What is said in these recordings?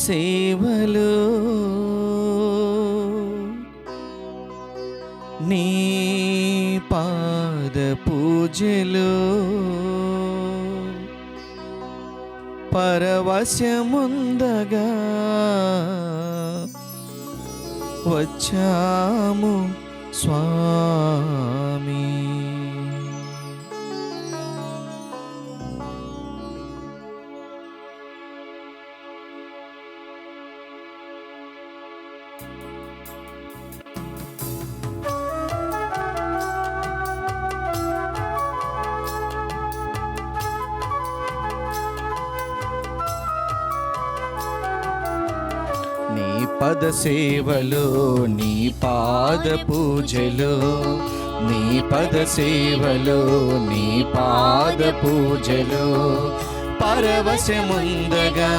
సేవలో నీ పాద పూజలో పరవశముందగా వచ్చాము స్వామి. నీ పద సేవలో నీ పాద పూజలో నీ పద సేవలో నీ పాద పూజలో పరవశముందగా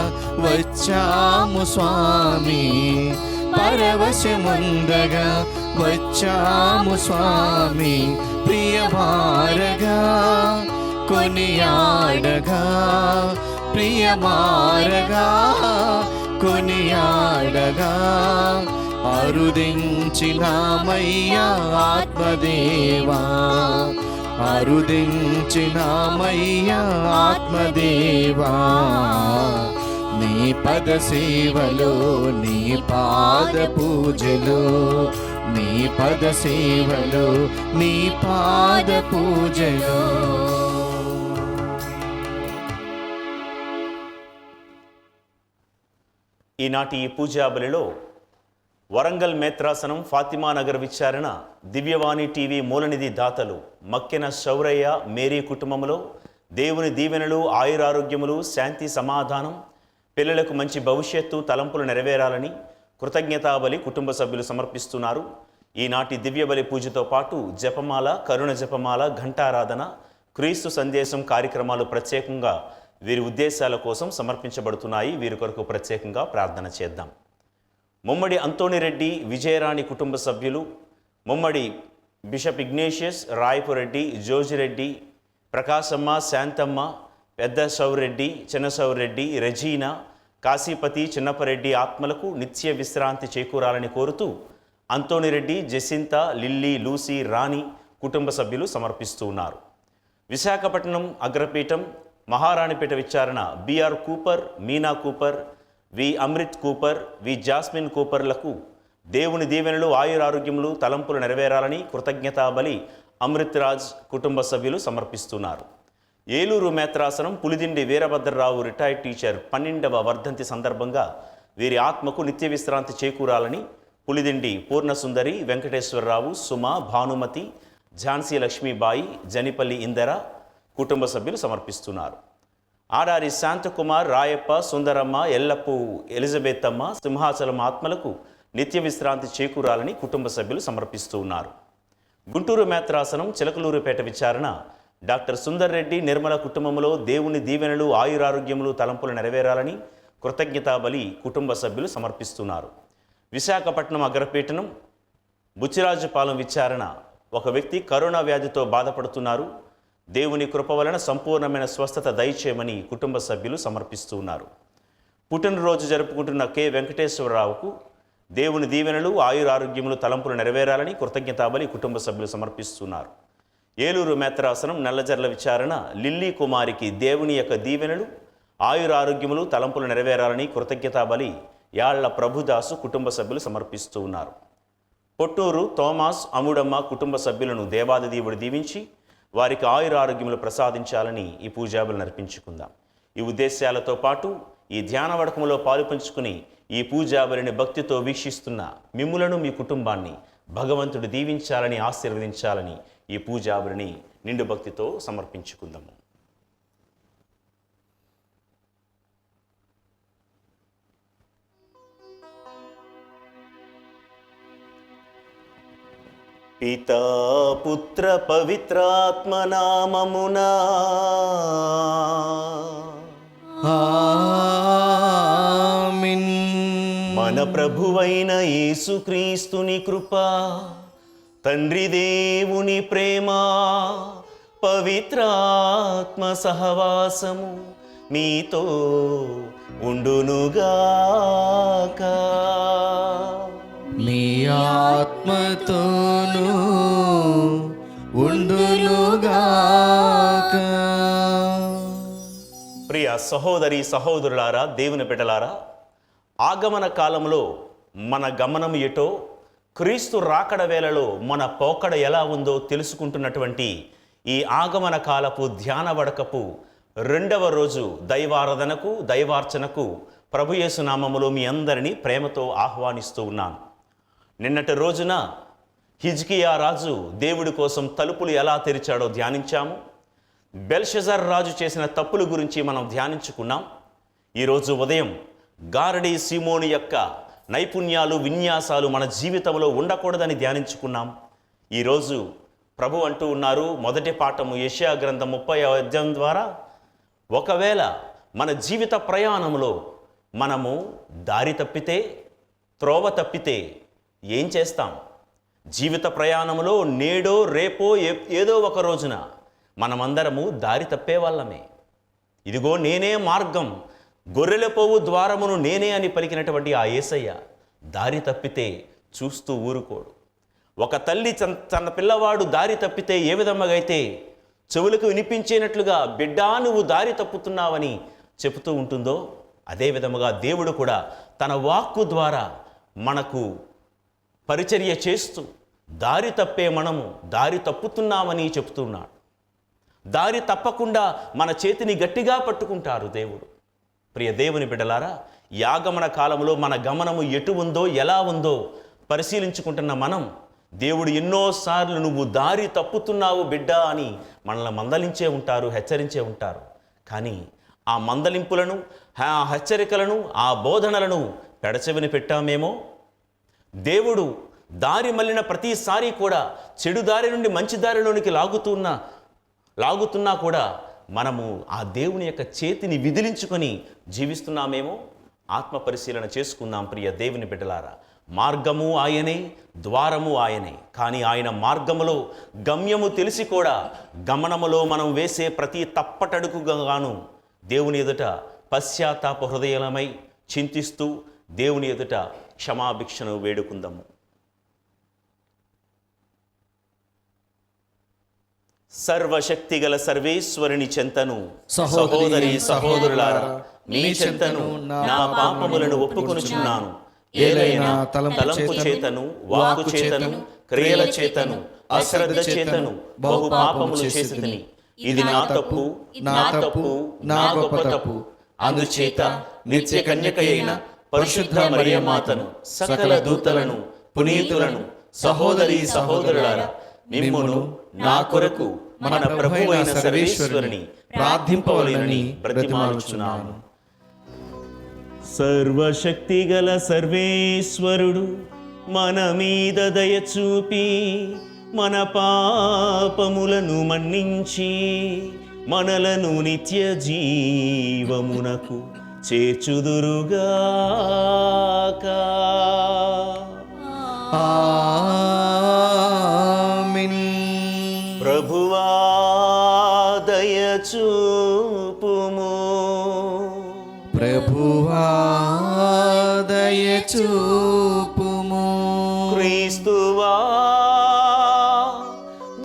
వచ్చాము స్వామి. పరవశముందగా వచ్చాము స్వామి. ప్రియమారగా కొనియాడగా ప్రియమారగా కొనియాడగా అరుదించినామయ్యా ఆత్మదేవా. అరుదించినామయ్యా ఆత్మదేవా. నీ పద సేవలో నీ పాద పూజలో నీ పద సేవలో నీ పాద పూజలో. ఈనాటి ఈ పూజా బలిలో వరంగల్ మేత్రాసనం ఫాతిమా నగర్ విచారణ దివ్యవాణి టీవీ మూలనిధి దాతలు మక్కెన శౌరయ్య మేరీ కుటుంబంలో దేవుని దీవెనలు ఆయురారోగ్యములు శాంతి సమాధానం పిల్లలకు మంచి భవిష్యత్తు తలంపులు నెరవేరాలని కృతజ్ఞతాబలి కుటుంబ సభ్యులు సమర్పిస్తున్నారు. ఈనాటి దివ్యబలి పూజతో పాటు జపమాల కరుణ జపమాల ఘంటారాధన క్రీస్తు సందేశం కార్యక్రమాలు ప్రత్యేకంగా వీరి ఉద్దేశాల కోసం సమర్పించబడుతున్నాయి. వీరి కొరకు ప్రత్యేకంగా ప్రార్థన చేద్దాం. ముమ్మడి అంతోణిరెడ్డి విజయరాణి కుటుంబ సభ్యులు, ముమ్మడి బిషప్ ఇగ్నేషియస్, రాయపురెడ్డి, జోజిరెడ్డి, ప్రకాశమ్మ, శాంతమ్మ, పెద్ద సౌరెడ్డి, చిన్న సౌరెడ్డి, రెజీనా, కాశీపతి, చిన్నపరెడ్డి ఆత్మలకు నిత్య విశ్రాంతి చేకూరాలని కోరుతూ అంతోణిరెడ్డి, జసింత, లిల్లీ, లూసీ, రాణి కుటుంబ సభ్యులు సమర్పిస్తూ ఉన్నారు. విశాఖపట్నం అగ్రపీఠం మహారాణిపేట విచారణ బిఆర్ కూపర్, మీనా కూపర్, వి అమృత్ కూపర్, వి జాస్మిన్ కూపర్లకు దేవుని దీవెనలు ఆయురారోగ్యములు తలంపులు నెరవేరాలని కృతజ్ఞతాబలి అమృత్ రాజ్ కుటుంబ సభ్యులు సమర్పిస్తున్నారు. ఏలూరు మేత్రాసనం పులిదిండి వీరభద్రరావు రిటైర్డ్ టీచర్ 12వ వర్ధంతి సందర్భంగా వీరి ఆత్మకు నిత్య విశ్రాంతి చేకూరాలని పులిదిండి పూర్ణసుందరి, వెంకటేశ్వరరావు, సుమ, భానుమతి, ఝాన్సీ లక్ష్మీబాయి, జనిపల్లి ఇందర కుటుంబ సభ్యులు సమర్పిస్తున్నారు. ఆడారి శాంతకుమార్, రాయప్ప, సుందరమ్మ, ఎల్లప్పు, ఎలిజబెత్తమ్మ, సింహాచలం ఆత్మలకు నిత్య విశ్రాంతి చేకూరాలని కుటుంబ సభ్యులు సమర్పిస్తూ ఉన్నారు. గుంటూరు మేత్రాసనం చిలకలూరుపేట విచారణ డాక్టర్ సుందర్ రెడ్డి నిర్మల కుటుంబంలో దేవుని దీవెనలు ఆయురారోగ్యములు తలంపులు నెరవేరాలని కృతజ్ఞతాబలి కుటుంబ సభ్యులు సమర్పిస్తున్నారు. విశాఖపట్నం అగ్రపీఠనం బుచ్చిరాజుపాలెం విచారణ ఒక వ్యక్తి కరోనా వ్యాధితో బాధపడుతున్నారు. దేవుని కృప వలన సంపూర్ణమైన స్వస్థత దయచేయమని కుటుంబ సభ్యులు సమర్పిస్తూ ఉన్నారు. పుట్టినరోజు జరుపుకుంటున్న కె వెంకటేశ్వరరావుకు దేవుని దీవెనలు ఆయురారోగ్యములు తలంపులు నెరవేరాలని కృతజ్ఞతాబలి కుటుంబ సభ్యులు సమర్పిస్తున్నారు. ఏలూరు మేత్రాసనం నల్లజర్ల విచారణ లిల్లీ కుమారికి దేవుని యొక్క దీవెనలు ఆయురారోగ్యములు తలంపులు నెరవేరాలని కృతజ్ఞతాబలి యాళ్ల ప్రభుదాసు కుటుంబ సభ్యులు సమర్పిస్తూ ఉన్నారు. పొట్టూరు థోమాస్, అముడమ్మ కుటుంబ సభ్యులను దేవాది దేవుడు దీవించి వారికి ఆయురారోగ్యములు ప్రసాదించాలని ఈ పూజాబులు నర్పించుకుందాం. ఈ ఉద్దేశాలతో పాటు ఈ ధ్యాన వడకములో పాలు పంచుకుని ఈ పూజాబలిని భక్తితో వీక్షిస్తున్న మిమ్ములను మీ కుటుంబాన్ని భగవంతుడు దీవించాలని ఆశీర్వదించాలని ఈ పూజాబలిని నిండు భక్తితో సమర్పించుకుందాము. పితా పుత్ర పవిత్రాత్మ నామమునా ఆమేన్. మన ప్రభువైన యేసుక్రీస్తుని కృప, తండ్రి దేవుని ప్రేమ, పవిత్రాత్మ సహవాసము మీతో ఉండును నీ ఆత్మతోను ఉండునుగాక. ప్రియ సహోదరి సహోదరులారా, దేవుని బిడ్డలారా, ఆగమన కాలంలో మన గమనం ఎటో, క్రీస్తు రాకడ వేళలో మన పోకడ ఎలా ఉందో తెలుసుకుంటున్నటువంటి ఈ ఆగమన కాలపు ధ్యాన వడకపు 2వ రోజు దైవారాధనకు దైవార్చనకు ప్రభుయేసు నామములో మీ అందరినీ ప్రేమతో ఆహ్వానిస్తూ ఉన్నాను. నిన్నటి రోజున హిజ్కియా రాజు దేవుడి కోసం తలుపులు ఎలా తెరిచాడో ధ్యానించాము. బెల్షజర్ రాజు చేసిన తప్పుల గురించి మనం ధ్యానించుకున్నాం. ఈరోజు ఉదయం గారడీ సీమోని యొక్క నైపుణ్యాలు విన్యాసాలు మన జీవితంలో ఉండకూడదని ధ్యానించుకున్నాం. ఈరోజు ప్రభు అంటూ ఉన్నారు, మొదటి పాఠము యెషయా గ్రంథం 30వ అధ్యాయం ద్వారా, ఒకవేళ మన జీవిత ప్రయాణంలో మనము దారి తప్పితే, త్రోవ తప్పితే ఏం చేస్తాం? జీవిత ప్రయాణంలో నేడో రేపో ఏదో ఒక రోజున మనమందరము దారి తప్పేవాళ్ళమే. ఇదిగో నేనే మార్గం, గొర్రెల పోవు ద్వారమును నేనే అని పలికినటువంటి ఆ యేసయ్య దారి తప్పితే చూస్తూ ఊరుకోడు. ఒక తల్లి తన పిల్లవాడు దారి తప్పితే ఏ విధంగా అయితే చెవులకు వినిపించేనట్లుగా బిడ్డా నువ్వు దారి తప్పుతున్నావని చెబుతూ ఉంటుందో, అదే విధముగా దేవుడు కూడా తన వాక్కు ద్వారా మనకు పరిచర్య చేస్తూ దారి తప్పే మనము దారి తప్పుతున్నామని చెప్తున్నాడు. దారి తప్పకుండా మన చేతిని గట్టిగా పట్టుకుంటారు దేవుడు. ప్రియ దేవుని బిడ్డలారా, యాగమన కాలంలో మన గమనము ఎటు ఉందో ఎలా ఉందో పరిశీలించుకుంటున్న మనం, దేవుడు ఎన్నోసార్లు నువ్వు దారి తప్పుతున్నావు బిడ్డా అని మనల్ని మందలించే ఉంటారు, హెచ్చరించే ఉంటారు. కానీ ఆ మందలింపులను, ఆ హెచ్చరికలను, ఆ బోధనలను పెడచెవిని పెట్టామేమో. దేవుడు దారి మళ్ళిన ప్రతిసారి కూడా చెడు దారి నుండి మంచి దారిలోనికి లాగుతున్నా కూడా మనము ఆ దేవుని యొక్క చేతిని విదిలించుకొని జీవిస్తున్నామేమో. ఆత్మ పరిశీలన చేసుకుందాం ప్రియ దేవుని బిడ్డలారా. మార్గము ఆయనే, ద్వారము ఆయనే. కానీ ఆయన మార్గములో గమ్యము తెలిసి కూడా గమనములో మనం వేసే ప్రతి తప్పటడుగుగాను దేవుని ఎదుట పశ్చాత్తాప హృదయలమై చింతిస్తూ దేవుని ఎదుట క్షమాభిక్షను వేడుకుందాము. సర్వశక్తిగల సర్వేశ్వరుని చెంతను సహోదరి సహోదరులారా, మీ చెంతను నా పాపములను ఒప్పుకొనుచున్నాను. ఏలైనా తలంపు చేతను, వాక్కు చేతను, క్రియల చేతను, అశ్రద్ధ చేతను బహు పాపములు చేసితిని. ఇది నా తప్పు, నా తప్పు, నా గొప్ప తప్పు. అందుచేత నిత్య కన్యక అయిన పరిశుద్ధ మరియమాతను, సకల దూతలను, పునీతులను, సహోదరి సహోదరులారా, మిమ్మును నా కొరకు మన ప్రభువైన సర్వేశ్వరుని ప్రార్థింపవలెనని బ్రతిమాలుచున్నాను. సర్వశక్తిగల సర్వేశ్వరుడు మన మీద దయ చూపి మన పాపములను మన్నించి మనలను నిత్య జీవమునకు చేర్చుదురుగాక. ఆమేన్. ప్రభువా దయ చూపుము. ప్రభువా దయ చూపుము. క్రీస్తువా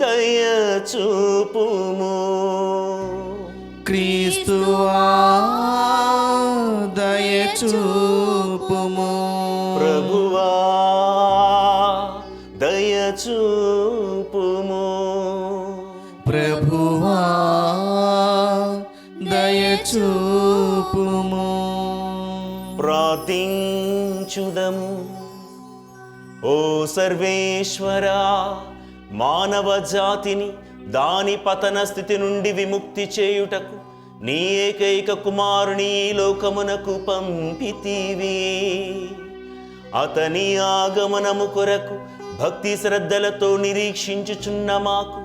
దయ చూపుము. క్రీస్తువా దయ చూపుము. ప్రభువా దయ చూపుము. ప్రభువా దయ చూపుము. ప్రార్థించుదము. ఓ సర్వేశ్వరా, మానవ జాతిని దాని పతన స్థితి నుండి విముక్తి చేయుటకు నీ ఏకైక కుమారుని ఈ లోకమునకు పంపితివి. అతని ఆగమనము కొరకు భక్తి శ్రద్ధలతో నిరీక్షించుచున్న మాకు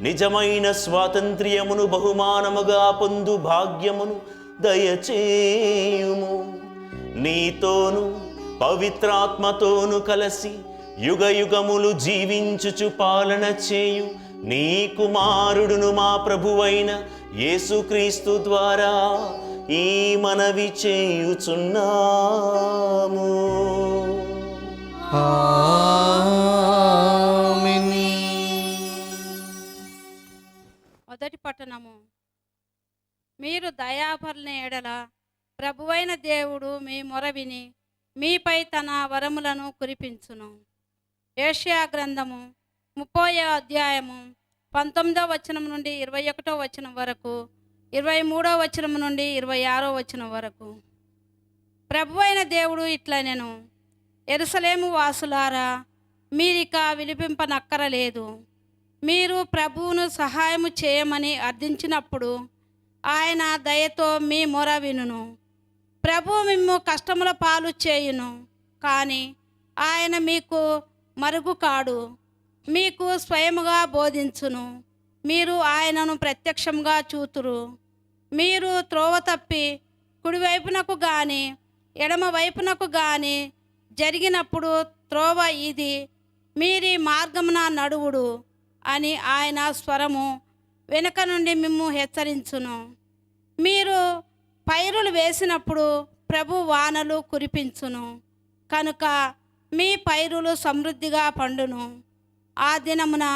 నిజమైన స్వాతంత్ర్యమును బహుమానముగా పొందు భాగ్యమును దయచేయుము. నీతోను పవిత్రాత్మతోను కలసి యుగ యుగములు జీవించుచు పాలన చేయు నీ కుమారుడును మా ప్రభువైన యేసుక్రీస్తు ద్వారా ఈ మనవి చేయుచున్నాము. ఆమేన్. మొదటి పట్టణము. మీరు దయాపరుల ఎడల ప్రభువైన దేవుడు మీ మొర విని మీపై తన వరములను కురిపించును. యెషయా గ్రంథము 30వ అధ్యాయము 19వ వచనం నుండి 21వ వచనం వరకు, 23వ వచనం నుండి 26వ వచనం వరకు. ప్రభువైన దేవుడు ఇట్లనెను, యెరూషలేము వాసులారా, మీరిక విలిపింపనక్కరలేదు. మీరు ప్రభువును సహాయము చేయమని అర్థించినప్పుడు ఆయన దయతో మీ మొర వినును. ప్రభువు మిమ్ము కష్టముల పాలు చేయును, కానీ ఆయన మీకు మరుగు కాడు. మీకు స్వయముగా బోధించును. మీరు ఆయనను ప్రత్యక్షంగా చూతురు. మీరు త్రోవ తప్పి కుడివైపునకు గాని ఎడమ వైపునకు గాని జరిగినప్పుడు త్రోవ ఇది, మీరి మార్గమున నడువుడు అని ఆయన స్వరము వెనుక నుండి మిమ్ము హెచ్చరించును. మీరు పైరులు వేసినప్పుడు ప్రభు వానలు కురిపించును, కనుక మీ పైరులు సమృద్ధిగా పండును. ఆ దినమున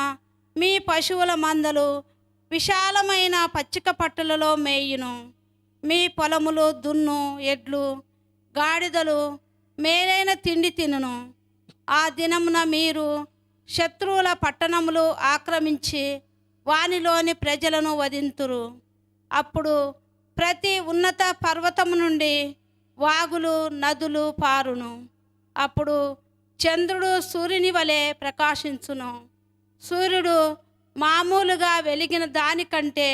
మీ పశువుల మందలు విశాలమైన పచ్చిక పట్టులలో మేయును. మీ పొలములు దున్ను ఎడ్లు గాడిదలు మేలైన తిండి తినును. ఆ దినమున మీరు శత్రువుల పట్టణములు ఆక్రమించి వానిలోని ప్రజలను వధింతురు. అప్పుడు ప్రతి ఉన్నత పర్వతము నుండి వాగులు నదులు పారును. అప్పుడు చంద్రుడు సూర్యుని వలె ప్రకాశించును. సూర్యుడు మామూలుగా వెలిగిన దానికంటే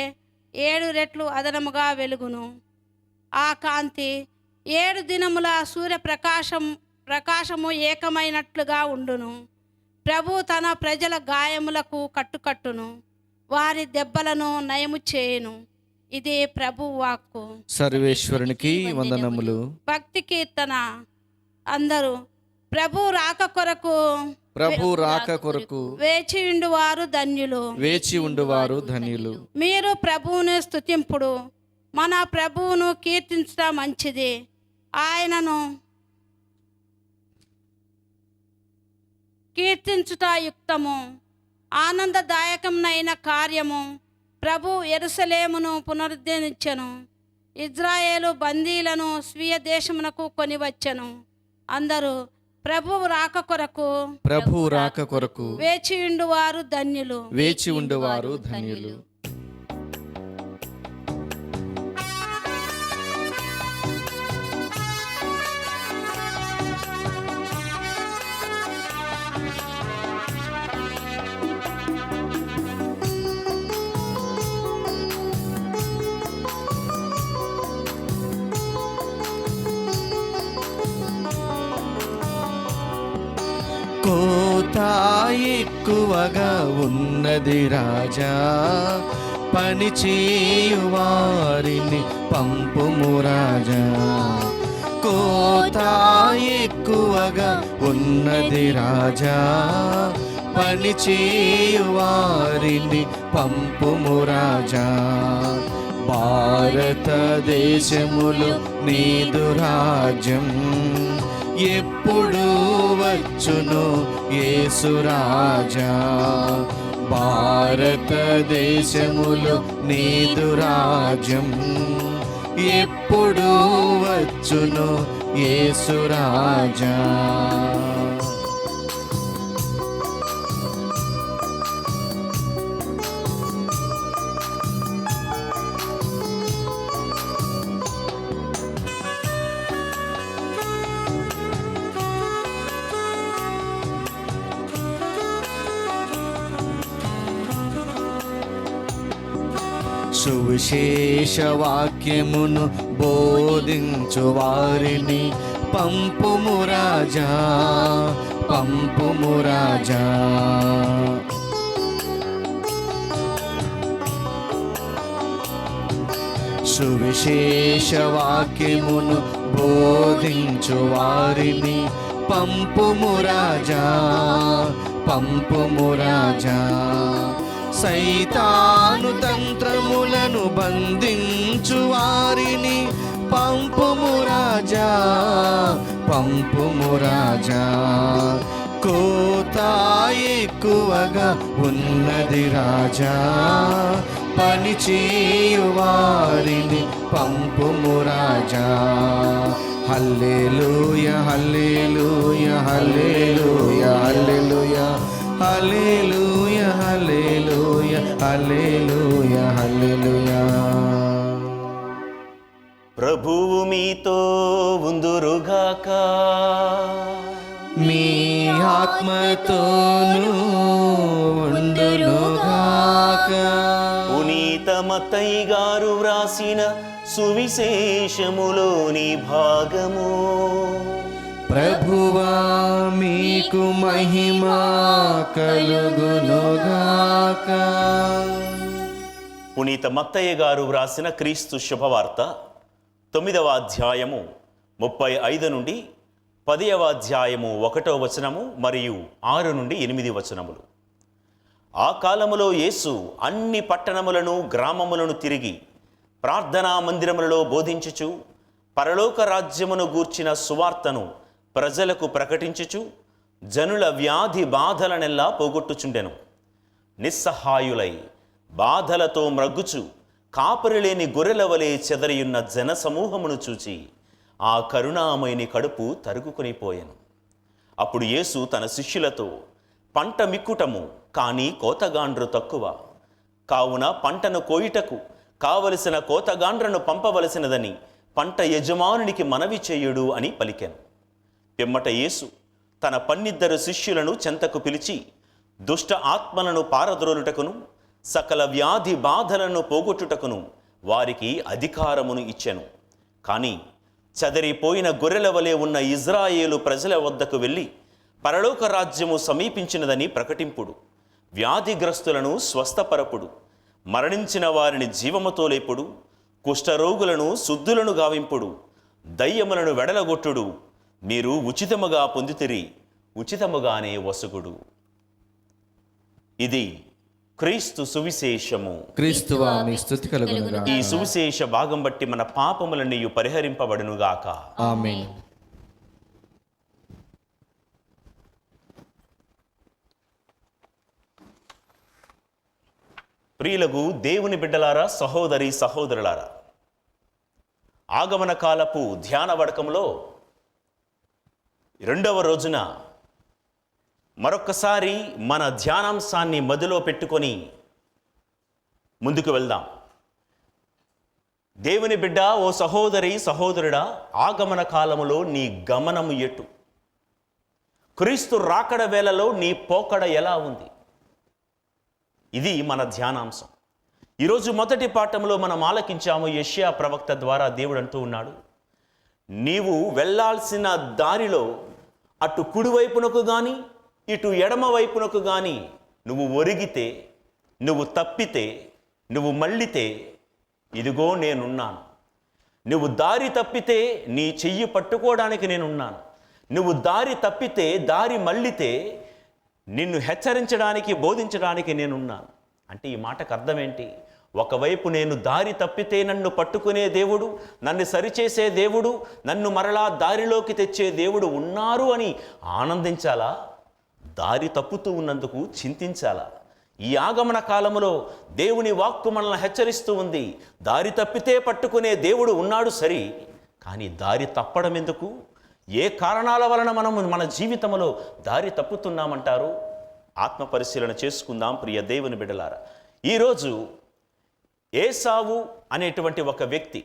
7 రెట్లు అదనముగా వెలుగును. ఆ కాంతి 7 దినముల ప్రకాశము ఏకమైనట్లుగా ఉండును. ప్రభు తన ప్రజల గాయములకు కట్టుకట్టును, వారి దెబ్బలను నయము చేయును. ఇది ప్రభు వాక్కు. సర్వేశ్వరునికి వందనములు. భక్తి కీర్తన. అందరూ ప్రభు రాక కొరకు వేచియుండువారు ధన్యులు. వేచియుండువారు ధన్యులు. మీరు ప్రభువును స్తుతింపుడు. మన ప్రభువును కీర్తించడం మంచిది. ఆయనను కీర్తించుట యుక్తము. ఆనందదాయకమైన కార్యము. ప్రభు యెరూషలేమును పునరుద్ధరించెను. ఇజ్రాయేలు బందీలను స్వీయ దేశమునకు కొనివచ్చెను. అందరూ ప్రభువు రాక కొరకు వేచియుండువారు ధన్యులు. వేచియుండువారు ధన్యులు. కోత ఎక్కువగా ఉన్నది రాజా, పని చేయువారిని పంపుము రాజా. కోత ఎక్కువగా ఉన్నది రాజా, పని చేయువారిని పంపుము రాజా. భారతదేశములు నీదు రాజ్యం, ఎప్పుడు వచ్చును యేసు రాజా. భారతదేశములు నీదు రాజ్యం, ఎప్పుడు వచ్చును యేసు రాజా. సువిశేష వాక్యమును బోధించు వారిని పంపుము రాజా, పంపుము రాజా. సువిశేష వాక్యమును బోధించు వారిని పంపుము రాజా, పంపుము రాజా. సైతాను తంత్రములను బంధించు వారిని పంపుము రాజా, పంపుము రాజా. కోత ఎక్కువగా ఉన్నది రాజా, పని చేయు వారిని పంపుము రాజా. హల్లెలూయా హల్లెలూయా హల్లెలూయా హల్లెలూయా హల్లెలూయా హల్లెలూయా హల్లెలూయా హల్లెలూయా. ప్రభువు మీతో ఉందురుగాక. మీ ఆత్మతోనూ ఉండునుగాక. పునీత మత్తయి గారు వ్రాసిన సువిశేషములోని భాగము. ప్రభువా మీకు మహిమ కలుగునుగాక. పునీత మత్తయ్య గారు వ్రాసిన క్రీస్తు శుభవార్త 9వ అధ్యాయము 35 నుండి 10వ అధ్యాయము 1వ వచనము మరియు 6 నుండి 8 వచనములు. ఆ కాలములో యేసు అన్ని పట్టణములను గ్రామములను తిరిగి ప్రార్థనా మందిరములలో బోధించుచు పరలోక రాజ్యమును గూర్చిన సువార్తను ప్రజలకు ప్రకటించుచు జనుల వ్యాధి బాధలనెల్లా పోగొట్టుచుండెను. నిస్సహాయులై బాధలతో మ్రగ్గుచు కాపరిలేని గొర్రెల వలె చెదరియున్న జన సమూహమును చూచి ఆ కరుణామయుని కడుపు తరుగుకొనిపోయెను. అప్పుడు యేసు తన శిష్యులతో, పంట మిక్కుటము కానీ కోతగాండ్రు తక్కువ, కావున పంటను కోయుటకు కావలసిన కోతగాండ్రను పంపవలసినదని పంట యజమానునికి మనవి చేయుడు అని పలికెను. పిమ్మట యేసు తన 12 శిష్యులను చెంతకు పిలిచి దుష్ట ఆత్మలను పారద్రోలుటకును సకల వ్యాధి బాధలను పోగొట్టుటకును వారికి అధికారమును ఇచ్చెను. కానీ చెదరిపోయిన గొర్రెల వలె ఉన్న ఇజ్రాయేలు ప్రజల వద్దకు వెళ్ళి పరలోక రాజ్యము సమీపించినదని ప్రకటింపుడు, వ్యాధిగ్రస్తులను స్వస్థపరపుడు, మరణించిన వారిని జీవముతో లేపుడు, కుష్ఠరోగులను శుద్ధులను గావింపుడు, దయ్యములను వెడలగొట్టుడు, మీరు ఉచితముగా పొందితిరి, ఉచితముగానే వసుగుడు. ఇది క్రీస్తు సువిశేషము. క్రీస్తువా మీ స్తుతి కలుగునుగాక. ఈ సువిశేష భాగం బట్టి మన పాపములన్నీ పరిహరింపబడునుగాక. ఆమేన్. ప్రియులకు దేవుని బిడ్డలారా, సహోదరి సహోదరులారా, ఆగమన కాలపు ధ్యాన వడకంలో 2వ రోజున మరొక్కసారి మన ధ్యానాంశాన్ని మదిలో పెట్టుకొని ముందుకు వెళ్దాం. దేవుని బిడ్డ, ఓ సహోదరి సహోదరుడా, ఆగమన కాలములో నీ గమనము ఎటు? క్రీస్తు రాకడ వేళలో నీ పోకడ ఎలా ఉంది? ఇది మన ధ్యానాంశం. ఈరోజు మొదటి పాఠంలో మనం ఆలకించాము. యెషయా ప్రవక్త ద్వారా దేవుడు అంటూ ఉన్నాడు, నీవు వెళ్ళాల్సిన దారిలో అటు కుడివైపునకు కానీ ఇటు ఎడమ వైపునకు కానీ నువ్వు ఒరిగితే, నువ్వు తప్పితే, నువ్వు మళ్ళితే, ఇదిగో నేనున్నాను. నువ్వు దారి తప్పితే నీ చెయ్యి పట్టుకోవడానికి నేనున్నాను. నువ్వు దారి తప్పితే, దారి మళ్ళితే నిన్ను హెచ్చరించడానికి, బోధించడానికి నేనున్నాను. అంటే ఈ మాటకు అర్థం ఏంటి? ఒకవైపు నేను దారి తప్పితే నన్ను పట్టుకునే దేవుడు, నన్ను సరిచేసే దేవుడు, నన్ను మరలా దారిలోకి తెచ్చే దేవుడు ఉన్నారు అని ఆనందించాలా? దారి తప్పుతూ ఉన్నందుకు చింతించాలా? ఈ ఆగమన కాలంలో దేవుని వాక్కు మనల్ని హెచ్చరిస్తూ ఉంది. దారి తప్పితే పట్టుకునే దేవుడు ఉన్నాడు సరి, కానీ దారి తప్పడం ఎందుకు? ఏ కారణాల వలన మనం మన జీవితంలో దారి తప్పుతున్నామంటారు? ఆత్మ పరిశీలన చేసుకుందాం ప్రియ దేవుని బిడ్డలారా. ఈరోజు ఏసావు అనేటువంటి ఒక వ్యక్తి,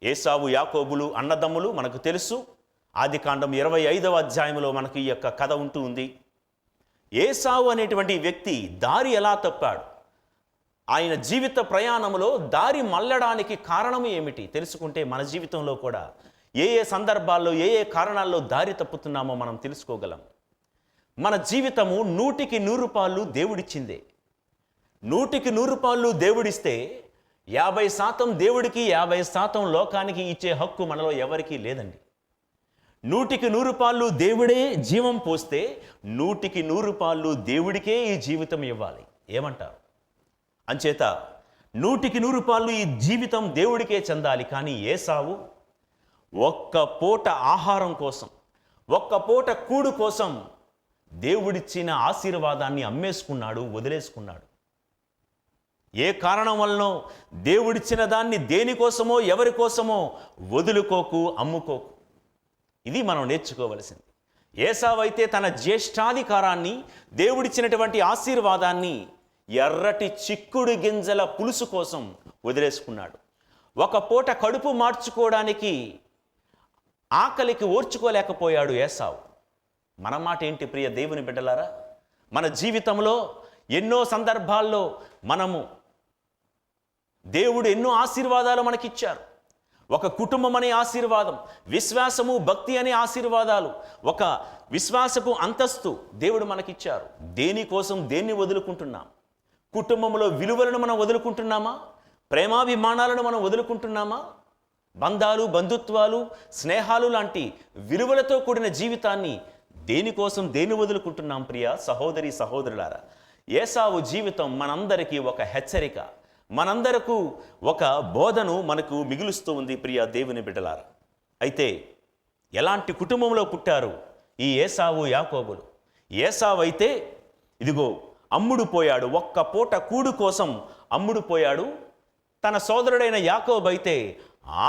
ఏసావు యాకోబులు అన్నదమ్ములు మనకు తెలుసు. ఆదికాండం 25వ అధ్యాయంలో మనకు ఈ యొక్క కథ ఉంటూ ఉంది. ఏసావు అనేటువంటి వ్యక్తి దారి ఎలా తప్పాడు? ఆయన జీవిత ప్రయాణంలో దారి మళ్ళడానికి కారణం ఏమిటి తెలుసుకుంటే మన జీవితంలో కూడా ఏ ఏ సందర్భాల్లో ఏ ఏ కారణాల్లో దారి తప్పుతున్నామో మనం తెలుసుకోగలం. మన జీవితము 100కి 100 పాళ్ళు దేవుడిచ్చిందే. 100కి 100 పాళ్ళు దేవుడిస్తే 50% దేవుడికి 50% లోకానికి ఇచ్చే హక్కు మనలో ఎవరికీ లేదండి. 100కి 100 పాళ్ళు దేవుడే జీవం పోస్తే 100కి 100 పాళ్ళు దేవుడికే ఈ జీవితం ఇవ్వాలి. ఏమంటారు? అంచేత 100కి 100 పాళ్ళు ఈ జీవితం దేవుడికే చెందాలి. కానీ ఏసావు ఒక్క పూట ఆహారం కోసం, ఒక్క పూట కూడు కోసం దేవుడిచ్చిన ఆశీర్వాదాన్ని అమ్మేసుకున్నాడు, వదిలేసుకున్నాడు. ఏ కారణం వలనో దేవుడిచ్చిన దాన్ని దేనికోసమో ఎవరి కోసమో వదులుకోకు, అమ్ముకోకు. ఇది మనం నేర్చుకోవలసింది. ఏసావైతే తన జ్యేష్ఠాధికారాన్ని, దేవుడిచ్చినటువంటి ఆశీర్వాదాన్ని ఎర్రటి చిక్కుడు గింజల పులుసు కోసం వదిలేసుకున్నాడు. ఒక పూట కడుపు మార్చుకోవడానికి ఆకలికి ఓర్చుకోలేకపోయాడు ఏసావు. మన మాట ఏంటి ప్రియ దేవుని బిడ్డలారా? మన జీవితంలో ఎన్నో సందర్భాల్లో దేవుడు ఎన్నో ఆశీర్వాదాలు మనకిచ్చారు. ఒక కుటుంబం అనే ఆశీర్వాదం, విశ్వాసము, భక్తి అనే ఆశీర్వాదాలు, ఒక విశ్వాసపు అంతస్తు దేవుడు మనకిచ్చారు. దేనికోసం దేన్ని వదులుకుంటున్నాం? కుటుంబంలో విలువలను మనం వదులుకుంటున్నామా? ప్రేమాభిమానాలను మనం వదులుకుంటున్నామా? బంధాలు, బంధుత్వాలు, స్నేహాలు లాంటి విలువలతో కూడిన జీవితాన్ని దేనికోసం దేన్ని వదులుకుంటున్నాం? ప్రియ సహోదరి సహోదరులారా, ఏసావు జీవితం మనందరికీ ఒక హెచ్చరిక, మనందరకు ఒక బోధను మనకు మిగులుస్తూ ఉంది ప్రియ దేవుని బిడ్డలారా. అయితే ఎలాంటి కుటుంబంలో పుట్టారు ఈ ఏసావు యాకోబులు? ఏసావు అయితే ఇదిగో అమ్ముడు పోయాడు, ఒక్క పూట కూడు కోసం అమ్ముడు పోయాడు. తన సోదరుడైన యాకోబు అయితే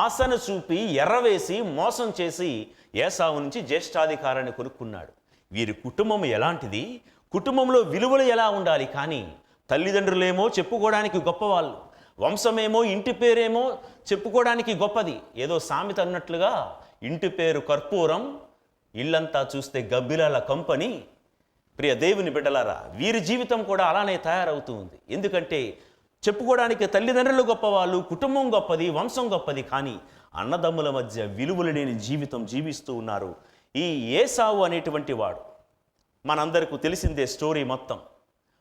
ఆశను చూపి ఎర్రవేసి మోసం చేసి ఏసావు నుంచి జ్యేష్ఠాధికారాన్ని కొనుక్కున్నాడు. వీరి కుటుంబం ఎలాంటిది, కుటుంబంలో విలువలు ఎలా ఉండాలి? కానీ తల్లిదండ్రులేమో చెప్పుకోవడానికి గొప్పవాళ్ళు, వంశమేమో, ఇంటి పేరేమో చెప్పుకోవడానికి గొప్పది. ఏదో సామెత అన్నట్లుగా ఇంటి పేరు కర్పూరం, ఇల్లంతా చూస్తే గబ్బిలాల కంపని. ప్రియ దేవుని బిడ్డలారా, వీరి జీవితం కూడా అలానే తయారవుతూ ఉంది. ఎందుకంటే చెప్పుకోవడానికి తల్లిదండ్రులు గొప్పవాళ్ళు, కుటుంబం గొప్పది, వంశం గొప్పది, కానీ అన్నదమ్ముల మధ్య విలువలు లేని జీవితం జీవిస్తూ ఉన్నారు. ఈ ఏసావు అనేటువంటి వాడు మనందరికీ తెలిసిందే స్టోరీ మొత్తం.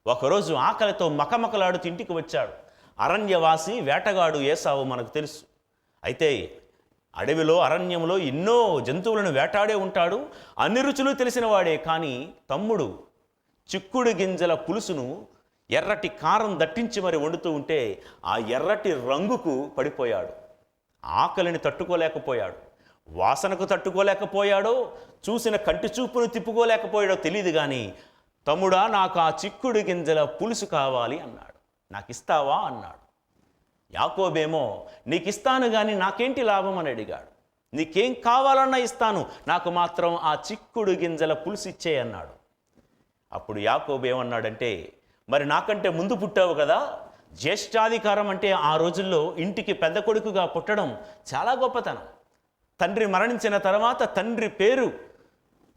ఒకరోజు ఆకలితో మకమకలాడుతూ ఇంటికి వచ్చాడు. అరణ్యవాసి, వేటగాడు ఏసావు మనకు తెలుసు. అయితే అడవిలో, అరణ్యంలో ఎన్నో జంతువులను వేటాడే ఉంటాడు, అన్ని రుచులు తెలిసిన వాడే. కానీ తమ్ముడు చిక్కుడు గింజల పులుసును ఎర్రటి కారం దట్టించి మరి వండుతూ ఉంటే ఆ ఎర్రటి రంగుకు పడిపోయాడు. ఆకలిని తట్టుకోలేకపోయాడు, వాసనకు తట్టుకోలేకపోయాడో, చూసిన కంటి చూపును తిప్పుకోలేకపోయాడో తెలియదు. కానీ తమ్ముడా, నాకు ఆ చిక్కుడు గింజల పులుసు కావాలి అన్నాడు. నాకు ఇస్తావా అన్నాడు. యాకోబేమో నీకు ఇస్తాను కానీ నాకేంటి లాభం అని అడిగాడు. నీకేం కావాలన్నా ఇస్తాను, నాకు మాత్రం ఆ చిక్కుడు గింజల పులుసు ఇచ్చే అన్నాడు. అప్పుడు యాకోబు ఏమన్నాడంటే, మరి నాకంటే ముందు పుట్టావు కదా, జ్యేష్ఠాధికారం అంటే ఆ రోజుల్లో ఇంటికి పెద్ద కొడుకుగా పుట్టడం చాలా గొప్పతనం. తండ్రి మరణించిన తర్వాత తండ్రి పేరు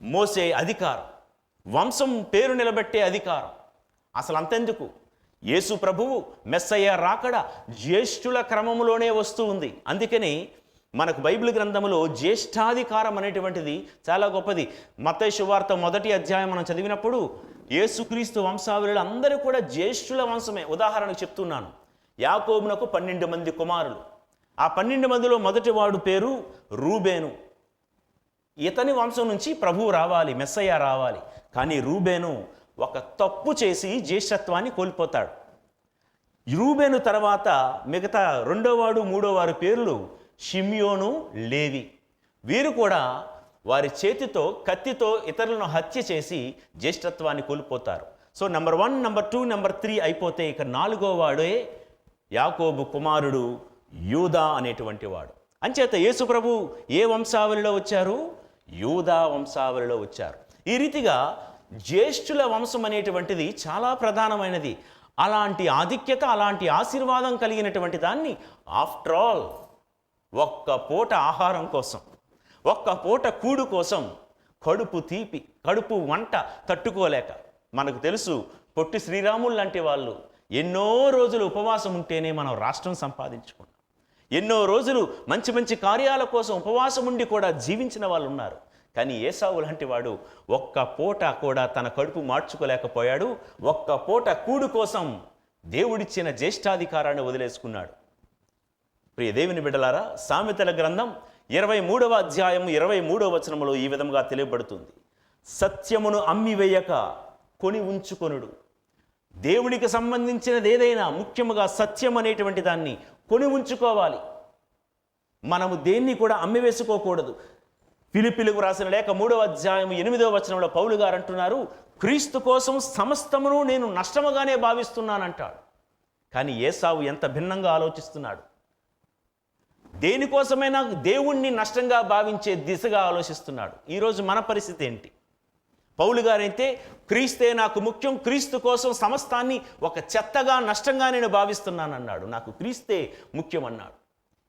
మోసే అధికారం, వంశం పేరు నిలబెట్టే అధికారం. అసలు అంతెందుకు, యేసు ప్రభువు మెస్సయ్య రాకడ జ్యేష్ఠుల క్రమంలోనే వస్తూ ఉంది. అందుకని మనకు బైబిల్ గ్రంథంలో జ్యేష్ఠాధికారం అనేటువంటిది చాలా గొప్పది. మత్తయి సువార్త 1వ అధ్యాయం మనం చదివినప్పుడు యేసుక్రీస్తు వంశావళులు అందరూ కూడా జ్యేష్ఠుల వంశమే. ఉదాహరణకు చెప్తున్నాను, యాకోబునకు 12 మంది కుమారులు. ఆ 12 మందిలో మొదటివాడు పేరు రూబేను. ఇతని వంశం నుంచి ప్రభువు రావాలి, మెస్సయ్య రావాలి. కానీ రూబేను ఒక తప్పు చేసి జ్యేష్ఠత్వాన్ని కోల్పోతాడు. రూబేను తర్వాత మిగతా రెండోవాడు, మూడోవారు పేర్లు షిమ్యోను, లేవి. వీరు కూడా వారి చేతితో, కత్తితో ఇతరులను హత్య చేసి జ్యేష్ఠత్వాన్ని కోల్పోతారు. సో నెంబర్ 1, నెంబర్ 2, నెంబర్ 3 అయిపోతే ఇక 4వ వాడే యాకోబు కుమారుడు యూదా అనేటువంటి వాడు. అంచేత యేసు ప్రభు ఏ వంశావళిలో వచ్చారు? యూదా వంశావళిలో వచ్చారు. ఈ రీతిగా జ్యేష్ఠుల వంశం అనేటువంటిది చాలా ప్రధానమైనది. అలాంటి ఆధిక్యత, అలాంటి ఆశీర్వాదం కలిగినటువంటి దాన్ని ఆఫ్టర్ ఆల్ ఒక్క పూట ఆహారం కోసం, ఒక్క పూట కూడు కోసం కడుపు తీపి, కడుపు వంట తట్టుకోలేక, మనకు తెలుసు పొట్టి శ్రీరాములు లాంటి వాళ్ళు ఎన్నో రోజులు ఉపవాసం ఉంటేనే మనం రాష్ట్రం సంపాదించుకున్నాం. ఎన్నో రోజులు మంచి మంచి కార్యాల కోసం ఉపవాసం ఉండి కూడా జీవించిన వాళ్ళు ఉన్నారు. కానీ ఏసావు లాంటి వాడు ఒక్క పూట కూడా తన కడుపు మార్చుకోలేకపోయాడు. ఒక్క పూట కూడు కోసం దేవుడిచ్చిన జ్యేష్ఠాధికారాన్ని వదిలేసుకున్నాడు. ప్రియ దేవుని బిడ్డలారా, సామెతల గ్రంథం 23వ అధ్యాయం 23వ వచనములో ఈ విధంగా తెలియబడుతుంది, సత్యమును అమ్మివేయక కొని ఉంచుకొనుడు. దేవునికి సంబంధించినది ఏదైనా, ముఖ్యముగా సత్యం అనేటువంటి దాన్ని కొని ఉంచుకోవాలి. మనము దేన్ని కూడా అమ్మివేసుకోకూడదు. ఫిలిప్పీలకు రాసిన లేఖ 3వ అధ్యాయం 8వ వచనంలో పౌలు గారు అంటున్నారు, క్రీస్తు కోసం సమస్తమును నేను నష్టముగానే భావిస్తున్నానంటాడు. కానీ ఏసావు ఎంత భిన్నంగా ఆలోచిస్తున్నాడు. దేనికోసమైనా దేవుణ్ణి నష్టంగా భావించే దిశగా ఆలోచిస్తున్నాడు. ఈరోజు మన పరిస్థితి ఏంటి? పౌలు గారైతే క్రీస్తే నాకు ముఖ్యం, క్రీస్తు కోసం సమస్తాన్ని ఒక చెత్తగా నష్టంగా నేను భావిస్తున్నానన్నాడు. నాకు క్రీస్తే ముఖ్యం అన్నాడు.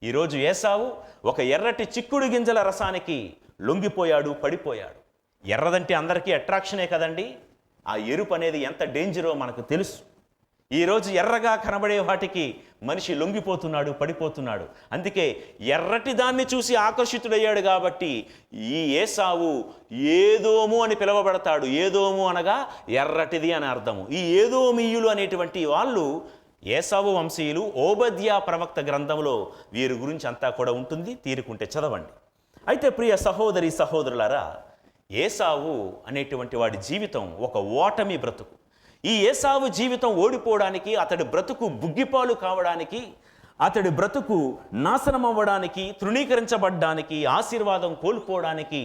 ఈరోజు ఏసావు ఒక ఎర్రటి చిక్కుడు గింజల రసానికి లొంగిపోయాడు, పడిపోయాడు. ఎర్రదంటే అందరికీ అట్రాక్షనే కదండి. ఆ ఎరుపు అనేది ఎంత డేంజరో మనకు తెలుసు. ఈరోజు ఎర్రగా కనబడే వాటికి మనిషి లొంగిపోతున్నాడు, పడిపోతున్నాడు. అందుకే ఎర్రటి దాన్ని చూసి ఆకర్షితుడయ్యాడు. కాబట్టి ఈ ఏసావు ఏదోము అని పిలువబడతాడు. ఏదోము అనగా ఎర్రటిది అని అర్థము. ఈ ఏదోమీయులు అనేటువంటి వాళ్ళు ఏసావు వంశీయులు. ఓబద్యా ప్రవక్త గ్రంథంలో వీరి గురించి అంతా కూడా ఉంటుంది, తీరుకుంటే చదవండి. అయితే ప్రియ సహోదరి సహోదరులారా, ఏసావు అనేటువంటి వాడి జీవితం ఒక ఓటమి బ్రతుకు. ఈ ఏసావు జీవితం ఓడిపోవడానికి, అతడి బ్రతుకు బుగ్గిపాలు కావడానికి, అతడి బ్రతుకు నాశనం అవ్వడానికి, తృణీకరించబడ్డానికి, ఆశీర్వాదం కోల్పోవడానికి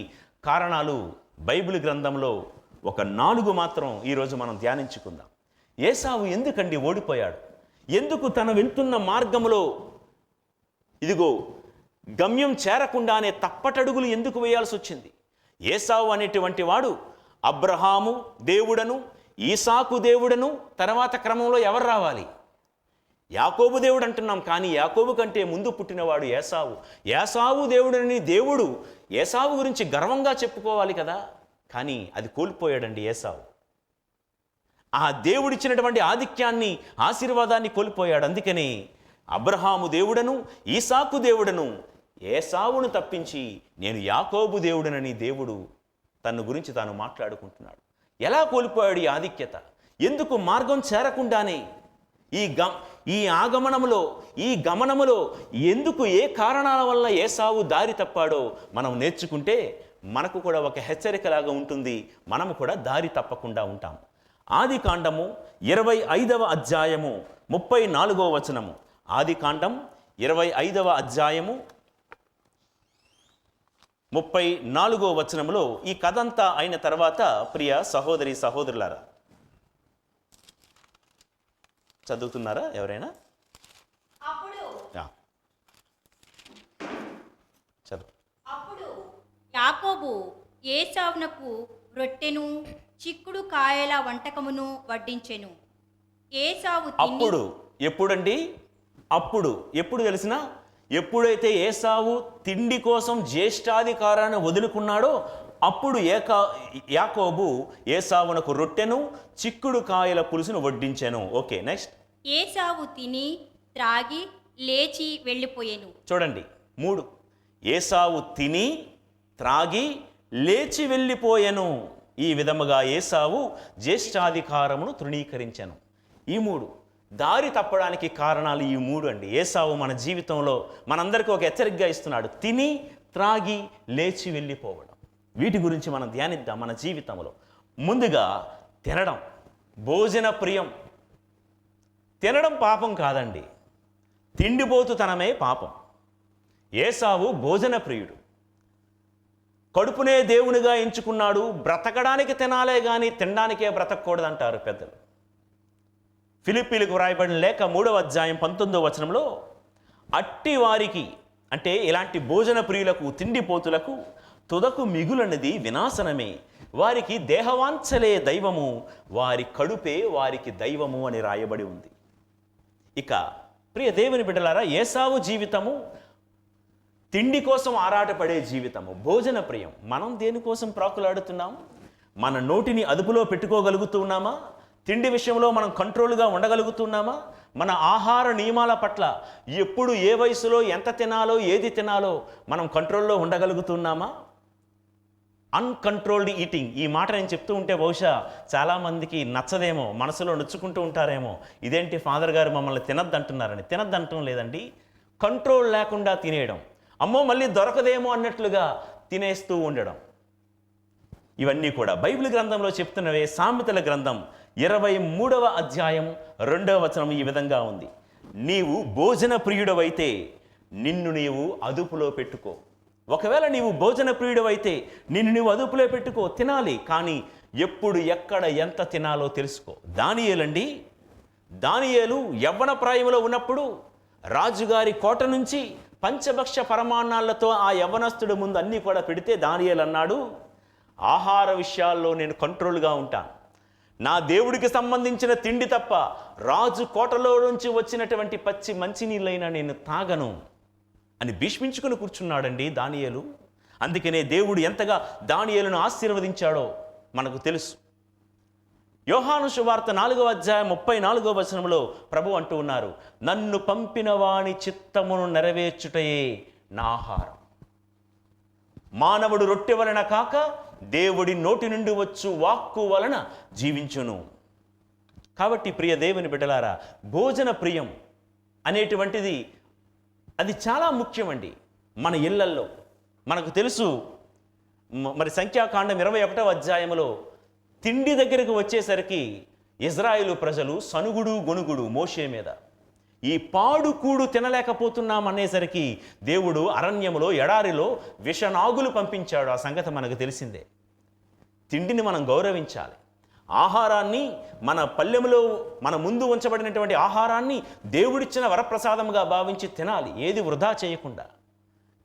కారణాలు బైబిల్ గ్రంథంలో ఒక 4 మాత్రం ఈరోజు మనం ధ్యానించుకుందాం. ఏసావు ఎందుకండి ఓడిపోయాడు? ఎందుకు తన వెళ్తున్న మార్గంలో ఇదిగో గమ్యం చేరకుండానే తప్పటడుగులు ఎందుకు వేయాల్సి వచ్చింది? ఏసావు అనేటువంటి వాడు అబ్రహాము దేవుడను, ఈసాకు దేవుడను, తర్వాత క్రమంలో ఎవరు రావాలి? యాకోబు దేవుడు అంటున్నాం, కానీ యాకోబు కంటే ముందు పుట్టినవాడు ఏసావు. ఏసావు దేవుడని దేవుడు ఏసావు గురించి గర్వంగా చెప్పుకోవాలి కదా, కానీ అది కోల్పోయాడండి ఏసావు. ఆ దేవుడిచ్చినటువంటి ఆధిక్యాన్ని, ఆశీర్వాదాన్ని కోల్పోయాడు. అందుకని అబ్రహాము దేవుడను, ఈసాకు దేవుడను, ఏసావును తప్పించి నేను యాకోబు దేవుడనని దేవుడు తన గురించి తాను మాట్లాడుకుంటున్నాడు. ఎలా కోల్పోయాడు ఈ ఆధిక్యత? ఎందుకు మార్గం చేరకుండానే ఈ గమనములో ఎందుకు, ఏ కారణాల వల్ల ఏసావు దారి తప్పాడో మనం నేర్చుకుంటే మనకు కూడా ఒక హెచ్చరికలాగా ఉంటుంది. మనము కూడా దారి తప్పకుండా ఉంటాం. ఆదికాండము 25వ అధ్యాయము 34వ వచనము. ఆదికాండం 25వ అధ్యాయము 34వ వచనంలో ఈ కథంతా అయిన తర్వాత ప్రియ సహోదరి సహోదరులారా, చదువుతున్నారా ఎవరైనా? చదువు. అప్పుడు యాకోబు ఏసావునకు రొట్టెను చిక్కుడు కాయల వంటకమును వడ్డించెను. ఏసావు అప్పుడు ఎప్పుడండి? ఎప్పుడు తెలిసిన? ఎప్పుడైతే ఏసావు తిండి కోసం జ్యేష్ఠాధికారాన్ని వదులుకున్నాడో అప్పుడు యాకోబు ఏసావునకు రొట్టెను చిక్కుడు కాయల పులుసును వడ్డించెను. Okay, next. ఏసావు తిని త్రాగి లేచి వెళ్ళిపోయాను. చూడండి 3. ఏసావు తిని త్రాగి లేచి వెళ్ళిపోయెను. ఈ విధముగా ఏసావు జ్యేష్ఠాధికారమును తృణీకరించెను. ఈ 3 దారి తప్పడానికి కారణాలు ఈ 3 అండి. ఏసావు మన జీవితంలో మనందరికీ ఒక హెచ్చరికగా ఇస్తున్నాడు. తిని త్రాగి లేచి వెళ్ళిపోవడం. వీటి గురించి మనం ధ్యానిద్దాం మన జీవితంలో. ముందుగా తినడం, భోజన ప్రియం. తినడం పాపం కాదండి, తిండిపోతుతనమే పాపం. ఏసావు భోజన ప్రియుడు, కడుపునే దేవునిగా ఎంచుకున్నాడు. బ్రతకడానికి తినాలే కానీ తినడానికే బ్రతకూడదంటారు పెద్దలు. ఫిలిప్పీలకు వ్రాయబడిన లేఖ 3వ అధ్యాయం 19వ వచనంలో అట్టి వారికి, అంటే ఇలాంటి భోజన ప్రియులకు, తిండిపోతులకు తుదకు మిగులన్నది వినాశనమే. వారికి దేహవాంఛలే దైవము, వారి కడుపే వారికి దైవము అని రాయబడి ఉంది. ఇక ప్రియ దేవుని బిడ్డలారా, ఏసావు జీవితము తిండి కోసం ఆరాటపడే జీవితము, భోజన ప్రియం. మనం దేనికోసం ప్రాకులాడుతున్నాం? మన నోటిని అదుపులో పెట్టుకోగలుగుతున్నామా? తిండి విషయంలో మనం కంట్రోల్గా ఉండగలుగుతున్నామా? మన ఆహార నియమాల పట్ల ఎప్పుడు, ఏ వయసులో ఎంత తినాలో, ఏది తినాలో మనం కంట్రోల్లో ఉండగలుగుతున్నామా? అన్కంట్రోల్డ్ ఈటింగ్, ఈ మాట నేను చెప్తూ ఉంటే బహుశా చాలామందికి నచ్చదేమో, మనసులో నొచ్చుకుంటూ ఉంటారేమో. ఇదేంటి ఫాదర్ గారు మమ్మల్ని తినద్దంటున్నారని. తినద్దంటం లేదండి, కంట్రోల్ లేకుండా తినేయడం, అమ్మో మళ్ళీ దొరకదేమో అన్నట్లుగా తినేస్తూ ఉండడం. ఇవన్నీ కూడా బైబిల్ గ్రంథంలో చెప్తున్నవే. సామెతల గ్రంథం 23వ అధ్యాయం 2వ వచనం ఈ విధంగా ఉంది. నీవు భోజన ప్రియుడవైతే నిన్ను నీవు అదుపులో పెట్టుకో. ఒకవేళ నీవు భోజన ప్రియుడు అయితే నిన్ను నీవు అదుపులో పెట్టుకో, తినాలి. కానీ ఎప్పుడు ఎక్కడ ఎంత తినాలో తెలుసుకో. దానియేలు యవ్వన ప్రాయంలో ఉన్నప్పుడు రాజుగారి కోట నుంచి పంచభక్ష పరమాన్నాలతో ఆ యవ్వనస్తుడి ముందు అన్నీ కూడా పెడితే దానియేలు అన్నాడు, ఆహార విషయాల్లో నేను కంట్రోల్గా ఉంటాను. నా దేవుడికి సంబంధించిన తిండి తప్ప రాజు కోటలో నుంచి వచ్చినటువంటి పచ్చి మంచినీళ్ళైనా నేను తాగను అని భీష్మించుకుని కూర్చున్నాడండి దానియేలు. అందుకనే దేవుడు ఎంతగా దానియేలును ఆశీర్వదించాడో మనకు తెలుసు. యోహాను సువార్త 4వ అధ్యాయం 34వ వచనంలో ప్రభు అంటూ ఉన్నారు, నన్ను పంపిన వాని చిత్తమును నెరవేర్చుటయే నా ఆహారం. మానవుడు రొట్టె వలన కాక దేవుడి నోటి నుండి వచ్చు వాక్కు వలన జీవించును. కాబట్టి ప్రియ దేవుని బిడ్డలారా, భోజన ప్రియం అనేటువంటిది అది చాలా ముఖ్యమండి మన ఇళ్లల్లో. మనకు తెలుసు, మరి సంఖ్యాకాండం 21వ అధ్యాయంలో తిండి దగ్గరకు వచ్చేసరికి ఇజ్రాయేలు ప్రజలు సనుగుడు గొనుగుడు మోషే మీద. ఈ పాడు కూడు తినలేకపోతున్నాం అనేసరికి దేవుడు అరణ్యములో ఎడారిలో విషనాగులు పంపించాడు. ఆ సంగతి మనకు తెలిసిందే. తిండిని మనం గౌరవించాలి. ఆహారాన్ని మన పల్లెములో మన ముందు ఉంచబడినటువంటి ఆహారాన్ని దేవుడిచ్చిన వరప్రసాదముగా భావించి తినాలి, ఏది వృధా చేయకుండా.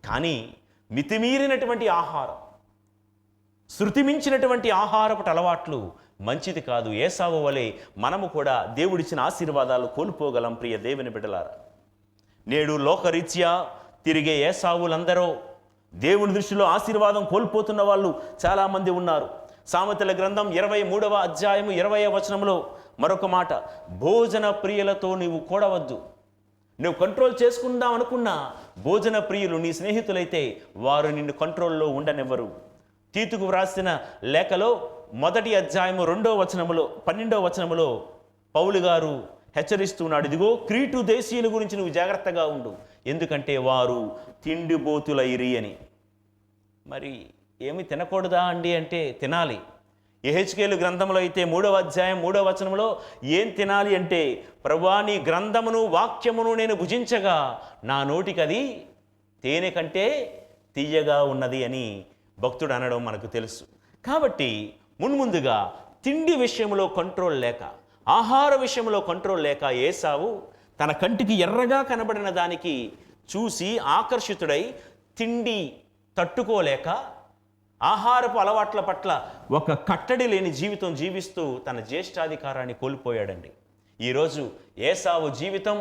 కానీ మితిమీరినటువంటి ఆహారం, శృతిమించినటువంటి ఆహారపు అలవాట్లు మంచిది కాదు. ఏసావు వలె మనము కూడా దేవుడిచ్చిన ఆశీర్వాదాలు కోల్పోగలం. ప్రియ దేవుని బిడ్డలారా, నేడు లోకరీత్యా తిరిగే ఏసావులందరూ దేవుని దృష్టిలో ఆశీర్వాదం కోల్పోతున్న వాళ్ళు చాలామంది ఉన్నారు. సామెతల గ్రంథం 23వ అధ్యాయము 20వ వచనంలో మరొక మాట, భోజన ప్రియులతో నీవు కూడవద్దు. నువ్వు కంట్రోల్ చేసుకుందాం అనుకున్నా భోజన ప్రియులు నీ స్నేహితులైతే వారు నిన్ను కంట్రోల్లో ఉండనివ్వరు. తీతుకు వ్రాసిన లేఖలో 1వ అధ్యాయము 2వ వచనములో 12వ వచనములో పౌలు గారు హెచ్చరిస్తున్నాడు, ఇదిగో క్రీటు దేశీయుల గురించి నువ్వు జాగ్రత్తగా ఉండు, ఎందుకంటే వారు తిండిబోతులైరి అని. మరి ఏమి తినకూడదా అండి అంటే తినాలి. యెహెజ్కేలు గ్రంథంలో అయితే 3వ అధ్యాయం 3వ వచనంలో ఏం తినాలి అంటే, ప్రభువా నీ గ్రంథమును వాక్యమును నేను భుజించగా నా నోటికి అది తేనె కంటే తీయగా ఉన్నది అని భక్తుడు అనడం మనకు తెలుసు. కాబట్టి మున్ముందుగా తిండి విషయంలో కంట్రోల్ లేక, ఆహార విషయంలో కంట్రోల్ లేక ఏసావు తన కంటికి ఎర్రగా కనబడిన దానికి చూసి ఆకర్షితుడై తిండి తట్టుకోలేక ఆహారపు అలవాట్ల పట్ల ఒక కట్టడి లేని జీవితం జీవిస్తూ తన జ్యేష్ఠాధికారాన్ని కోల్పోయాడండి. ఈరోజు ఏసావు జీవితం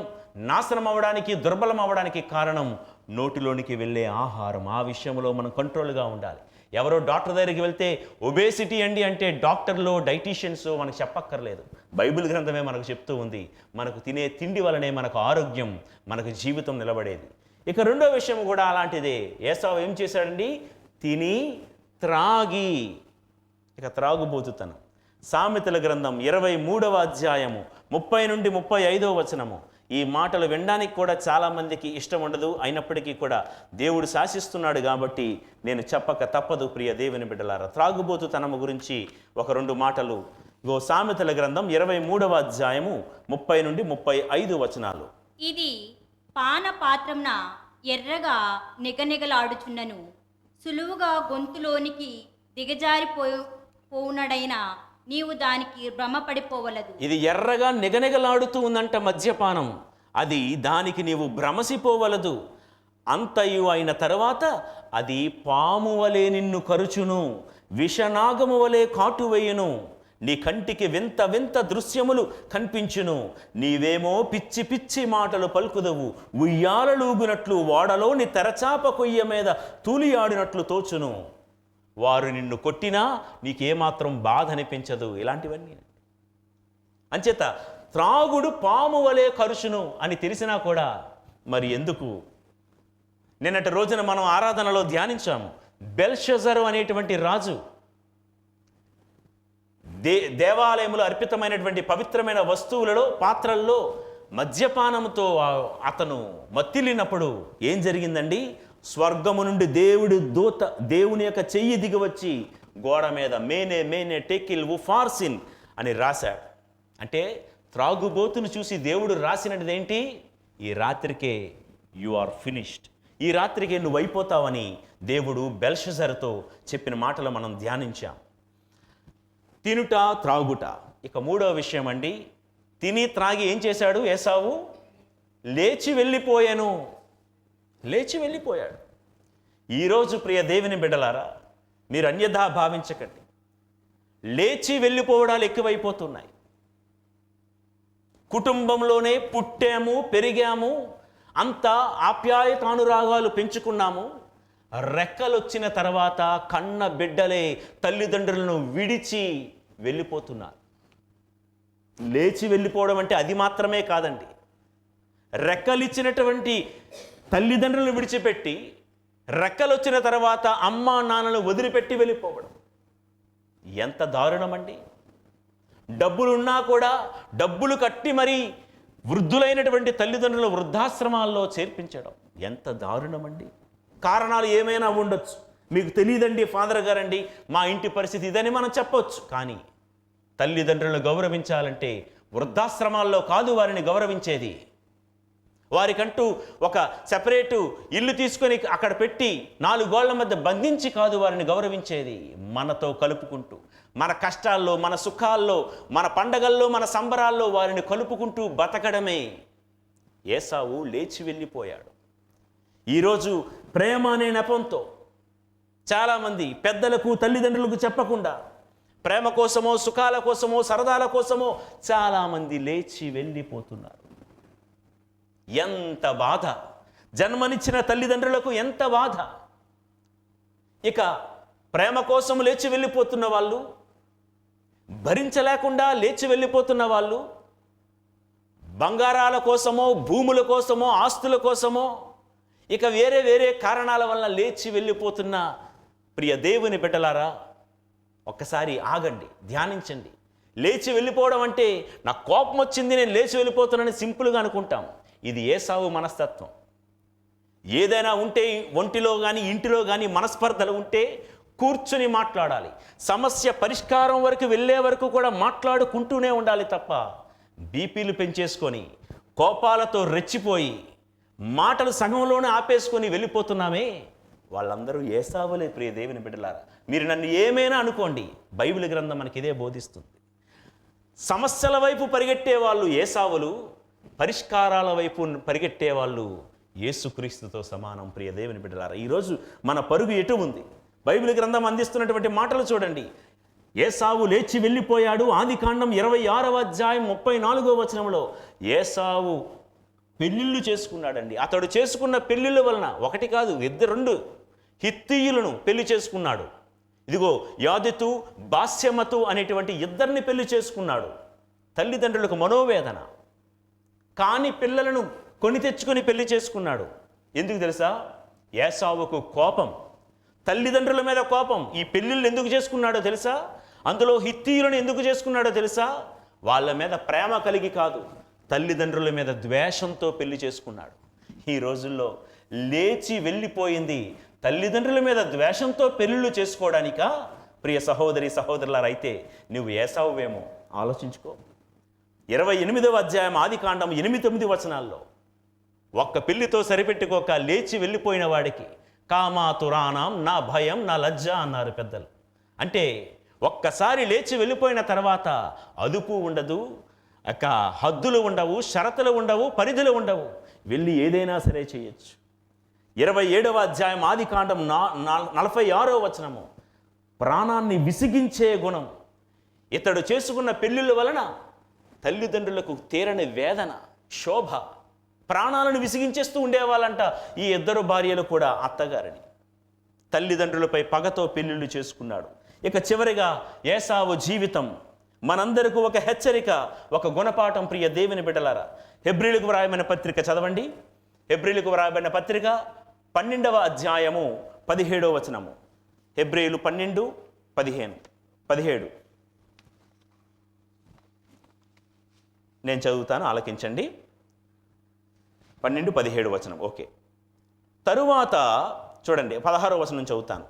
నాశనం అవ్వడానికి, దుర్బలం అవ్వడానికి కారణం నోటిలోనికి వెళ్ళే ఆహారం. ఆ విషయంలో మనం కంట్రోల్గా ఉండాలి. ఎవరో డాక్టర్ దగ్గరికి వెళ్తే ఒబేసిటీ అండి అంటే డాక్టర్లు డైటీషియన్స్ మనకు చెప్పక్కర్లేదు, బైబిల్ గ్రంథమే మనకు చెప్తూ ఉంది. మనకు తినే తిండి వలనే మనకు ఆరోగ్యం, మనకు జీవితం నిలబడేది. ఇక రెండో విషయం కూడా అలాంటిదే. ఏసావు ఏం చేశాడండి? తిని త్రాగి, ఇక త్రాగుబోతుతనం. సామెతల గ్రంథం 23వ అధ్యాయము 30 నుండి 35వ వచనము. ఈ మాటలు వినడానికి కూడా చాలామందికి ఇష్టం ఉండదు. అయినప్పటికీ కూడా దేవుడు శాసిస్తున్నాడు కాబట్టి నేను చెప్పక తప్పదు. ప్రియ దేవుని బిడ్డలారా, త్రాగుబోతుతనము గురించి ఒక 2 మాటలు. సామెతల గ్రంథం 23వ అధ్యాయము 30 నుండి 35 వచనాలు. ఇది పాన పాత్రంన ఎర్రగా నిగనిగలాడుచున్నను, సులువుగా గొంతులోనికి దిగజారిపోవునడైనా నీవు దానికి భ్రమపడిపోవలదు. ఇది ఎర్రగా నిగనిగలాడుతూ ఉందంట మద్యపానం, అది దానికి నీవు భ్రమసిపోవలదు. అంతయు అయిన తరువాత అది పాము వలె నిన్ను కరుచును, విషనాగము వలె కాటువేయును. నీ కంటికి వింత వింత దృశ్యములు కనిపించును. నీవేమో పిచ్చి పిచ్చి మాటలు పలుకుదవు, ఉయ్యాలలూగునట్లు ఓడలోని తెరచాప కొయ్య మీద తూలియాడినట్లు తోచును. వారు నిన్ను కొట్టినా నీకేమాత్రం బాధ అనిపించదు. ఇలాంటివన్నీ అంచేత త్రాగుడు పాము వలె కరుచును అని తెలిసినా కూడా మరి ఎందుకు? నిన్నటి రోజున మనం ఆరాధనలో ధ్యానించాము. బెల్షజరు అనేటువంటి రాజు దేవాలయంలో అర్పితమైనటువంటి పవిత్రమైన వస్తువులలో, పాత్రల్లో మద్యపానంతో అతను మత్తిల్లినప్పుడు ఏం జరిగిందండి? స్వర్గము నుండి దేవుని యొక్క చెయ్యి దిగివచ్చి గోడ మీద మేనే మేనే టెకిల్ ఉఫార్సిన్ అని రాశాడు. అంటే త్రాగుబోతును చూసి దేవుడు రాసినది ఏంటి? ఈ రాత్రికే యు ఆర్ ఫినిష్డ్. ఈ రాత్రికి నువ్వు అయిపోతావని దేవుడు బెల్షజరుతో చెప్పిన మాటలు మనం ధ్యానించాం. తినుట త్రాగుట. ఇక మూడవ విషయం అండి, తిని త్రాగి ఏం చేశాడు ఏసావు? లేచి వెళ్ళిపోయాను. లేచి వెళ్ళిపోయాడు. ఈరోజు ప్రియ దేవుని బిడ్డలారా, మీరు అన్యథా భావించకండి. లేచి వెళ్ళిపోవడాలు ఎక్కువైపోతున్నాయి. కుటుంబంలోనే పుట్టాము, పెరిగాము, అంత ఆప్యాయతానురాగాలు పెంచుకున్నాము. రెక్కలొచ్చిన తర్వాత కన్న బిడ్డలే తల్లిదండ్రులను విడిచి వెళ్ళిపోతున్నారు. లేచి వెళ్ళిపోవడం అంటే అది మాత్రమే కాదండి. రెక్కలిచ్చినటువంటి తల్లిదండ్రులను విడిచిపెట్టి రెక్కలొచ్చిన తర్వాత అమ్మా నాన్నను వదిలిపెట్టి వెళ్ళిపోవడం ఎంత దారుణమండి. డబ్బులున్నా కూడా డబ్బులు కట్టి మరీ వృద్ధులైనటువంటి తల్లిదండ్రులు వృద్ధాశ్రమాల్లో చేర్పించడం ఎంత దారుణమండి. కారణాలు ఏమైనా ఉండొచ్చు, మీకు తెలియదండి ఫాదర్ గారండి, మా ఇంటి పరిస్థితి ఇదని మనం చెప్పొచ్చు. కానీ తల్లిదండ్రులను గౌరవించాలంటే వృద్ధాశ్రమాల్లో కాదు వారిని గౌరవించేది. వారికంటూ ఒక సెపరేటు ఇల్లు తీసుకొని అక్కడ పెట్టి 4 గోళ్ల మధ్య బంధించి కాదు వారిని గౌరవించేది. మనతో కలుపుకుంటూ, మన కష్టాల్లో, మన సుఖాల్లో, మన పండగల్లో, మన సంబరాల్లో వారిని కలుపుకుంటూ బతకడమే. ఏసావు లేచి వెళ్ళిపోయాడు. ఈరోజు ప్రేమ అనే నెపంతో చాలామంది పెద్దలకు తల్లిదండ్రులకు చెప్పకుండా ప్రేమ కోసమో, సుఖాల కోసమో, సరదాల కోసమో చాలామంది లేచి వెళ్ళిపోతున్నారు. ఎంత బాధ! జన్మనిచ్చిన తల్లిదండ్రులకు ఎంత బాధ! ఇక ప్రేమ కోసం లేచి వెళ్ళిపోతున్న వాళ్ళు, భరించలేకుండా లేచి వెళ్ళిపోతున్న వాళ్ళు, బంగారాల కోసమో, భూముల కోసమో, ఆస్తుల కోసమో, ఇక వేరే వేరే కారణాల వల్ల లేచి వెళ్ళిపోతున్న ప్రియ దేవుని బిడ్డలారా, ఒక్కసారి ఆగండి, ధ్యానించండి. లేచి వెళ్ళిపోవడం అంటే నాకు కోపం వచ్చింది నేను లేచి వెళ్ళిపోతున్నానని సింపుల్గా అనుకుంటాం. ఇది ఏసావు మనస్తత్వం. ఏదైనా ఉంటే ఒంటిలో కానీ ఇంటిలో కానీ మనస్పర్ధలు ఉంటే కూర్చుని మాట్లాడాలి. సమస్య పరిష్కారం వరకు వెళ్ళే వరకు కూడా మాట్లాడుకుంటూనే ఉండాలి తప్ప బీపీలు పెంచేసుకొని కోపాలతో రెచ్చిపోయి మాటలు సగంలోనే ఆపేసుకొని వెళ్ళిపోతున్నామే, వాళ్ళందరూ ఏసావులే ప్రియ దేవుని బిడ్డలారా. మీరు నన్ను ఏమైనా అనుకోండి, బైబిల్ గ్రంథం మనకి ఇదే బోధిస్తుంది. సమస్యల వైపు పరిగెట్టే వాళ్ళు ఏసావులు, పరిష్కారాల వైపు పరిగెట్టే వాళ్ళు యేసుక్రీస్తుతో సమానం. ప్రియ దేవుని బిడ్డలారా, ఈరోజు మన పరుగు ఎటు ఉంది? బైబిల్ గ్రంథం అందిస్తున్నటువంటి మాటలు చూడండి. ఏసావు లేచి వెళ్ళిపోయాడు. ఆదికాండం 26వ అధ్యాయం 34వ వచనంలో ఏసావు పెళ్ళిళ్ళు చేసుకున్నాడండి. అతడు చేసుకున్న పెళ్ళిళ్ళ వలన ఒకటి కాదు, 2 హిత్తీయులను పెళ్లి చేసుకున్నాడు. ఇదిగో యాదితు, బాస్యమతు అనేటువంటి 2 పెళ్లి చేసుకున్నాడు. తల్లిదండ్రులకు మనోవేదన, కాని పిల్లలను కొని తెచ్చుకొని పెళ్లి చేసుకున్నాడు. ఎందుకు తెలుసా? ఏసావుకు కోపం, తల్లిదండ్రుల మీద కోపం. ఈ పెళ్ళిళ్ళు ఎందుకు చేసుకున్నాడో తెలుసా? అందులో హిత్తీయులను ఎందుకు చేసుకున్నాడో తెలుసా? వాళ్ళ మీద ప్రేమ కలిగి కాదు, తల్లిదండ్రుల మీద ద్వేషంతో పెళ్లి చేసుకున్నాడు. ఈ రోజుల్లో లేచి వెళ్ళిపోయింది తల్లిదండ్రుల మీద ద్వేషంతో పెళ్ళిళ్ళు చేసుకోవడానికా? ప్రియ సహోదరి సహోదరులారైతే నువ్వు ఏసావువేమో ఆలోచించుకో. 28వ అధ్యాయం ఆదికాండం 8-9 వచనాల్లో ఒక్క పెళ్లితో సరిపెట్టుకోక లేచి వెళ్ళిపోయిన వాడికి కామాతురాణం నా భయం నా లజ్జ అన్నారు పెద్దలు. అంటే ఒక్కసారి లేచి వెళ్ళిపోయిన తర్వాత అదుపు ఉండదు, హద్దులు ఉండవు, షరతులు ఉండవు, పరిధులు ఉండవు, వెళ్ళి ఏదైనా సరే చేయొచ్చు. 27వ అధ్యాయం ఆదికాండం 46వ వచనము, ప్రాణాన్ని విసిగించే గుణం. ఇతడు చేసుకున్న పెళ్ళిళ్ళ వలన తల్లిదండ్రులకు తీరని వేదన, శోభ, ప్రాణాలను విసిగించేస్తూ ఉండేవాళ్ళంట ఈ 2 భార్యలు కూడా అత్తగారిని. తల్లిదండ్రులపై పగతో పెళ్ళిళ్ళు చేసుకున్నాడు. ఇక చివరిగా ఏసావు జీవితం మనందరికీ ఒక హెచ్చరిక, ఒక గుణపాఠం. ప్రియ దేవుని బిడ్డలారా, హెబ్రీలకు వ్రాయబడిన పత్రిక చదవండి. హెబ్రీలకు వ్రాయబడిన పత్రిక 12వ అధ్యాయము 17వ వచనము. హెబ్రీలు 12:17 నేను చదువుతాను, ఆలకించండి. 12-17 వచనం. ఓకే, తరువాత చూడండి 16వ వచనం చదువుతాను.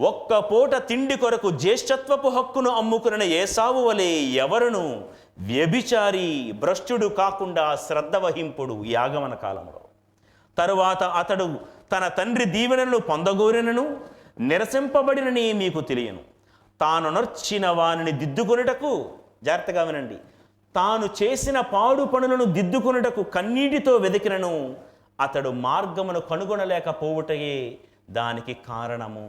ఒక్క పూట తిండి కొరకు జ్యేష్ఠత్వపు హక్కును అమ్ముకున్న ఏసావు వలె ఎవరును వ్యభిచారి భ్రష్టుడు కాకుండా శ్రద్ధ వహింపుడు. ఈ ఆగమన కాలంలో తరువాత అతడు తన తండ్రి దీవెనలను పొందగోరినను నిరసింపబడినని మీకు తెలియను. తాను నర్చిన వానిని దిద్దుకొనుటకు, జాగ్రత్తగా వినండి, తాను చేసిన పాడు పనులను దిద్దుకొనుటకు కన్నీటితో వెదికినను అతడు మార్గమును కనుగొనలేకపోవుటయే దానికి కారణము.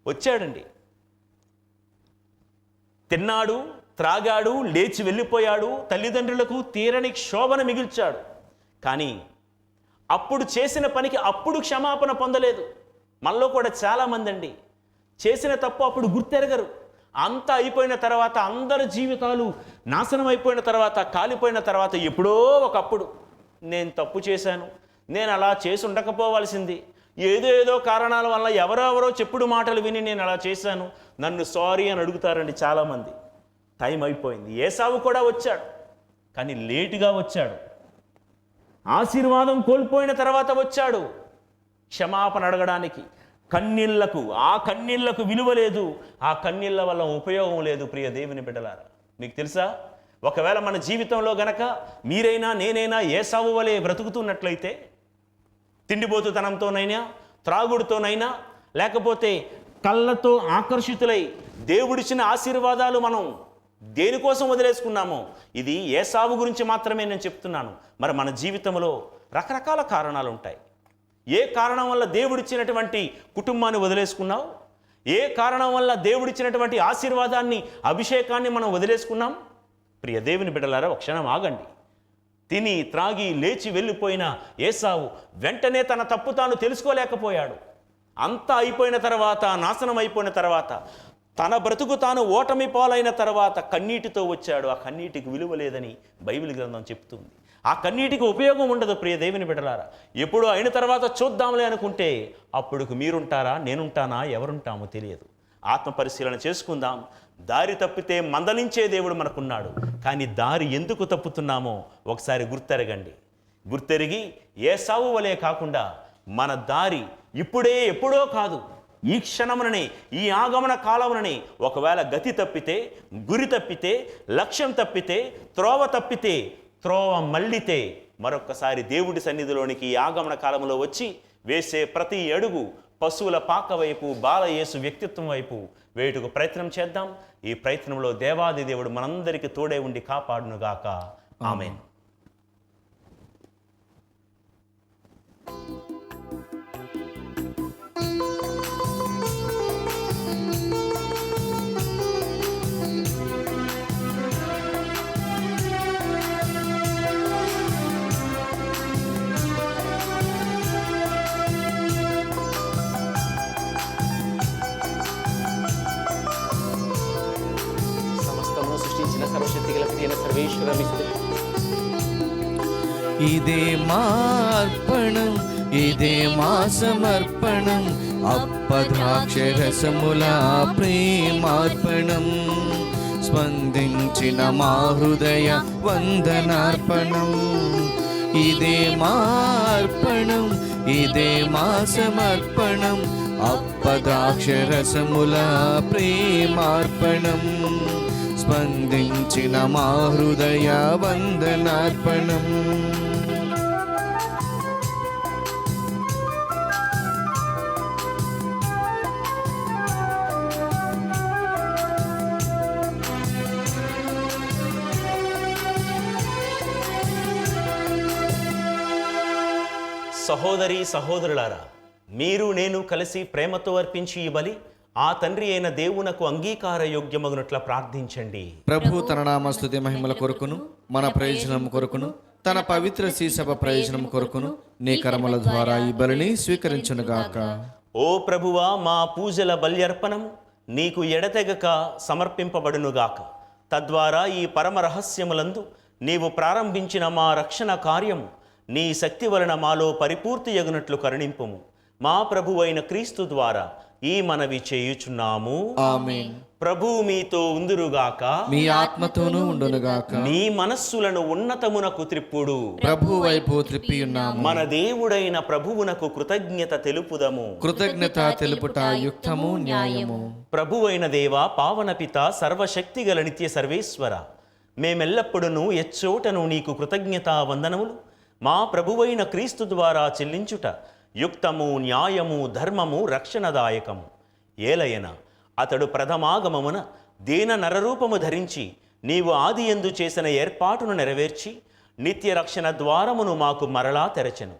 వచ్చాడండి, తిన్నాడు, త్రాగాడు, లేచి వెళ్ళిపోయాడు, తల్లిదండ్రులకు తీరని క్షోభను మిగిల్చాడు. కానీ అప్పుడు చేసిన పనికి అప్పుడు క్షమాపణ పొందలేదు. మనలో కూడా చాలామంది అండి చేసిన తప్పు అప్పుడు గుర్తెరగరు. అంతా అయిపోయిన తర్వాత, అందరి జీవితాలు నాశనం అయిపోయిన తర్వాత, కాలిపోయిన తర్వాత ఎప్పుడో ఒకప్పుడు నేను తప్పు చేశాను, నేను అలా చేసి ఉండకపోవాల్సింది, ఏదో కారణాల వల్ల ఎవరెవరో చెప్పుడు మాటలు విని నేను అలా చేశాను, నన్ను సారీ అని అడుగుతారండి చాలామంది. టైం అయిపోయింది. ఏసావు కూడా వచ్చాడు, కానీ లేటుగా వచ్చాడు. ఆశీర్వాదం కోల్పోయిన తర్వాత వచ్చాడు క్షమాపణ అడగడానికి. ఆ కన్నీళ్లకు విలువ లేదు, ఆ కన్నీళ్ళ వల్ల ఉపయోగం లేదు. ప్రియ దేవుని బిడ్డలారా, మీకు తెలుసా, ఒకవేళ మన జీవితంలో గనక మీరైనా నేనైనా ఏసావు వలె బ్రతుకుతున్నట్లయితే, తిండిపోతుతనంతోనైనా, త్రాగుడుతోనైనా, లేకపోతే కళ్ళతో ఆకర్షితులై దేవుడిచ్చిన ఆశీర్వాదాలు మనం దేనికోసం వదిలేసుకున్నామో, ఇది ఏసావు గురించి మాత్రమే నేను చెప్తున్నాను. మరి మన జీవితంలో రకరకాల కారణాలు ఉంటాయి. ఏ కారణం వల్ల దేవుడిచ్చినటువంటి కుటుంబాన్ని వదిలేసుకున్నావు? ఏ కారణం వల్ల దేవుడిచ్చినటువంటి ఆశీర్వాదాన్ని, అభిషేకాన్ని మనం వదిలేసుకున్నాం? ప్రియ దేవుని బిడ్డలారా, ఒక క్షణం ఆగండి. తిని త్రాగి లేచి వెళ్ళిపోయిన ఏసావు వెంటనే తన తప్పు తాను తెలుసుకోలేకపోయాడు. అంతా అయిపోయిన తర్వాత, నాశనం అయిపోయిన తర్వాత, తన బ్రతుకు తాను ఓటమి పాలైన తర్వాత కన్నీటితో వచ్చాడు. ఆ కన్నీటికి విలువ లేదని బైబిల్ గ్రంథం చెప్తుంది. ఆ కన్నీటికి ఉపయోగం ఉండదు. ప్రియ దేవుని బిడ్డలారా, ఎప్పుడో అయిన తర్వాత చూద్దాంలే అనుకుంటే అప్పుడుకు మీరుంటారా, నేనుంటానా, ఎవరుంటామో తెలియదు. ఆత్మ పరిశీలన చేసుకుందాం. దారి తప్పితే మందలించే దేవుడు మనకున్నాడు, కానీ దారి ఎందుకు తప్పుతున్నామో ఒకసారి గుర్తెరగండి. గుర్తెరిగి ఏసావు వలె కాకుండా మన దారి ఇప్పుడే ఎప్పుడో కాదు, ఈ క్షణముననే, ఈ ఆగమన కాలముననే ఒకవేళ గతి తప్పితే, గురి తప్పితే, లక్ష్యం తప్పితే, త్రోవ తప్పితే, త్రోవ మళ్ళితే మరొక్కసారి దేవుడి సన్నిధిలోనికి ఈ ఆగమన కాలంలో వచ్చి వేసే ప్రతి అడుగు పశువుల పాక వైపు, బాలయేసు వ్యక్తిత్వం వైపు వేటుకు ప్రయత్నం చేద్దాం. ఈ ప్రయత్నంలో దేవాది దేవుడు మనందరికీ తోడే ఉండి కాపాడునుగాక. ఆమేన్. ఇదే మా అర్పణం, ఇదే మా సమర్పణం, అప్పద్రాక్షరసముల ప్రేమార్పణం, స్పందించిన మా హృదయ వందనార్పణం. ఇదే మా అర్పణం, ఇదే మా సమర్పణం, అప్పద్రాక్షరసముల ప్రేమార్పణం, స్పందించిన మా హృదయ వందనార్పణం. సహోదరి సహోదరులారా, మీరు నేను కలిసి ప్రేమతో అర్పించి ఈ బలి ఆ తండ్రి అయిన దేవునకు అంగీకార యోగ్యమగునట్ల ప్రార్థించండి. ప్రభు తన నామస్తుతి మహిమల కొరకును, మన ప్రయోజనం కొరకును, తన పవిత్ర శ్రీసభ ప్రయోజనం కొరకును నీ కర్మల ద్వారా ఈ బలిని స్వీకరించునుగాక. ఓ ప్రభువా, మా పూజల బల్యర్పణం నీకు ఎడతెగక సమర్పింపబడునుగాక. తద్వారా ఈ పరమ రహస్యములందు నీవు ప్రారంభించిన మా రక్షణ కార్యము నీ శక్తి వలన మాలో పరిపూర్తి యగునట్లు కరుణింపుము. మా ప్రభువైన క్రీస్తు ద్వారా ఈ మనవి చేయుచున్నాము. ఆమేన్. ప్రభువు మీతో ఉందురుగాక, మీ ఆత్మతోనూ ఉండునుగాక. మీ మనస్సులను ఉన్నతమునకు త్రిప్పుడు ప్రభు వైపు త్రిప్పి ఉన్నాము. మన దేవుడైన ప్రభువునకు కృతజ్ఞత తెలుపుదము. కృతజ్ఞత తెలుపుట యుక్తము, న్యాయము. ప్రభువైన దేవా, పావన పిత, సర్వశక్తి గల నిత్య సర్వేశ్వర, మేమెల్లప్పుడూ ఎచ్చోటను నీకు కృతజ్ఞతా వందనములు మా ప్రభువైన క్రీస్తు ద్వారా చెల్లించుట యుక్తము, న్యాయము, ధర్మము, రక్షణదాయకము. ఏలయన అతడు ప్రథమాగమమున దీన నరరూపము ధరించి నీవు ఆదియందు చేసిన ఏర్పాటును నెరవేర్చి నిత్య రక్షణ ద్వారమును మాకు మరలా తెరచెను.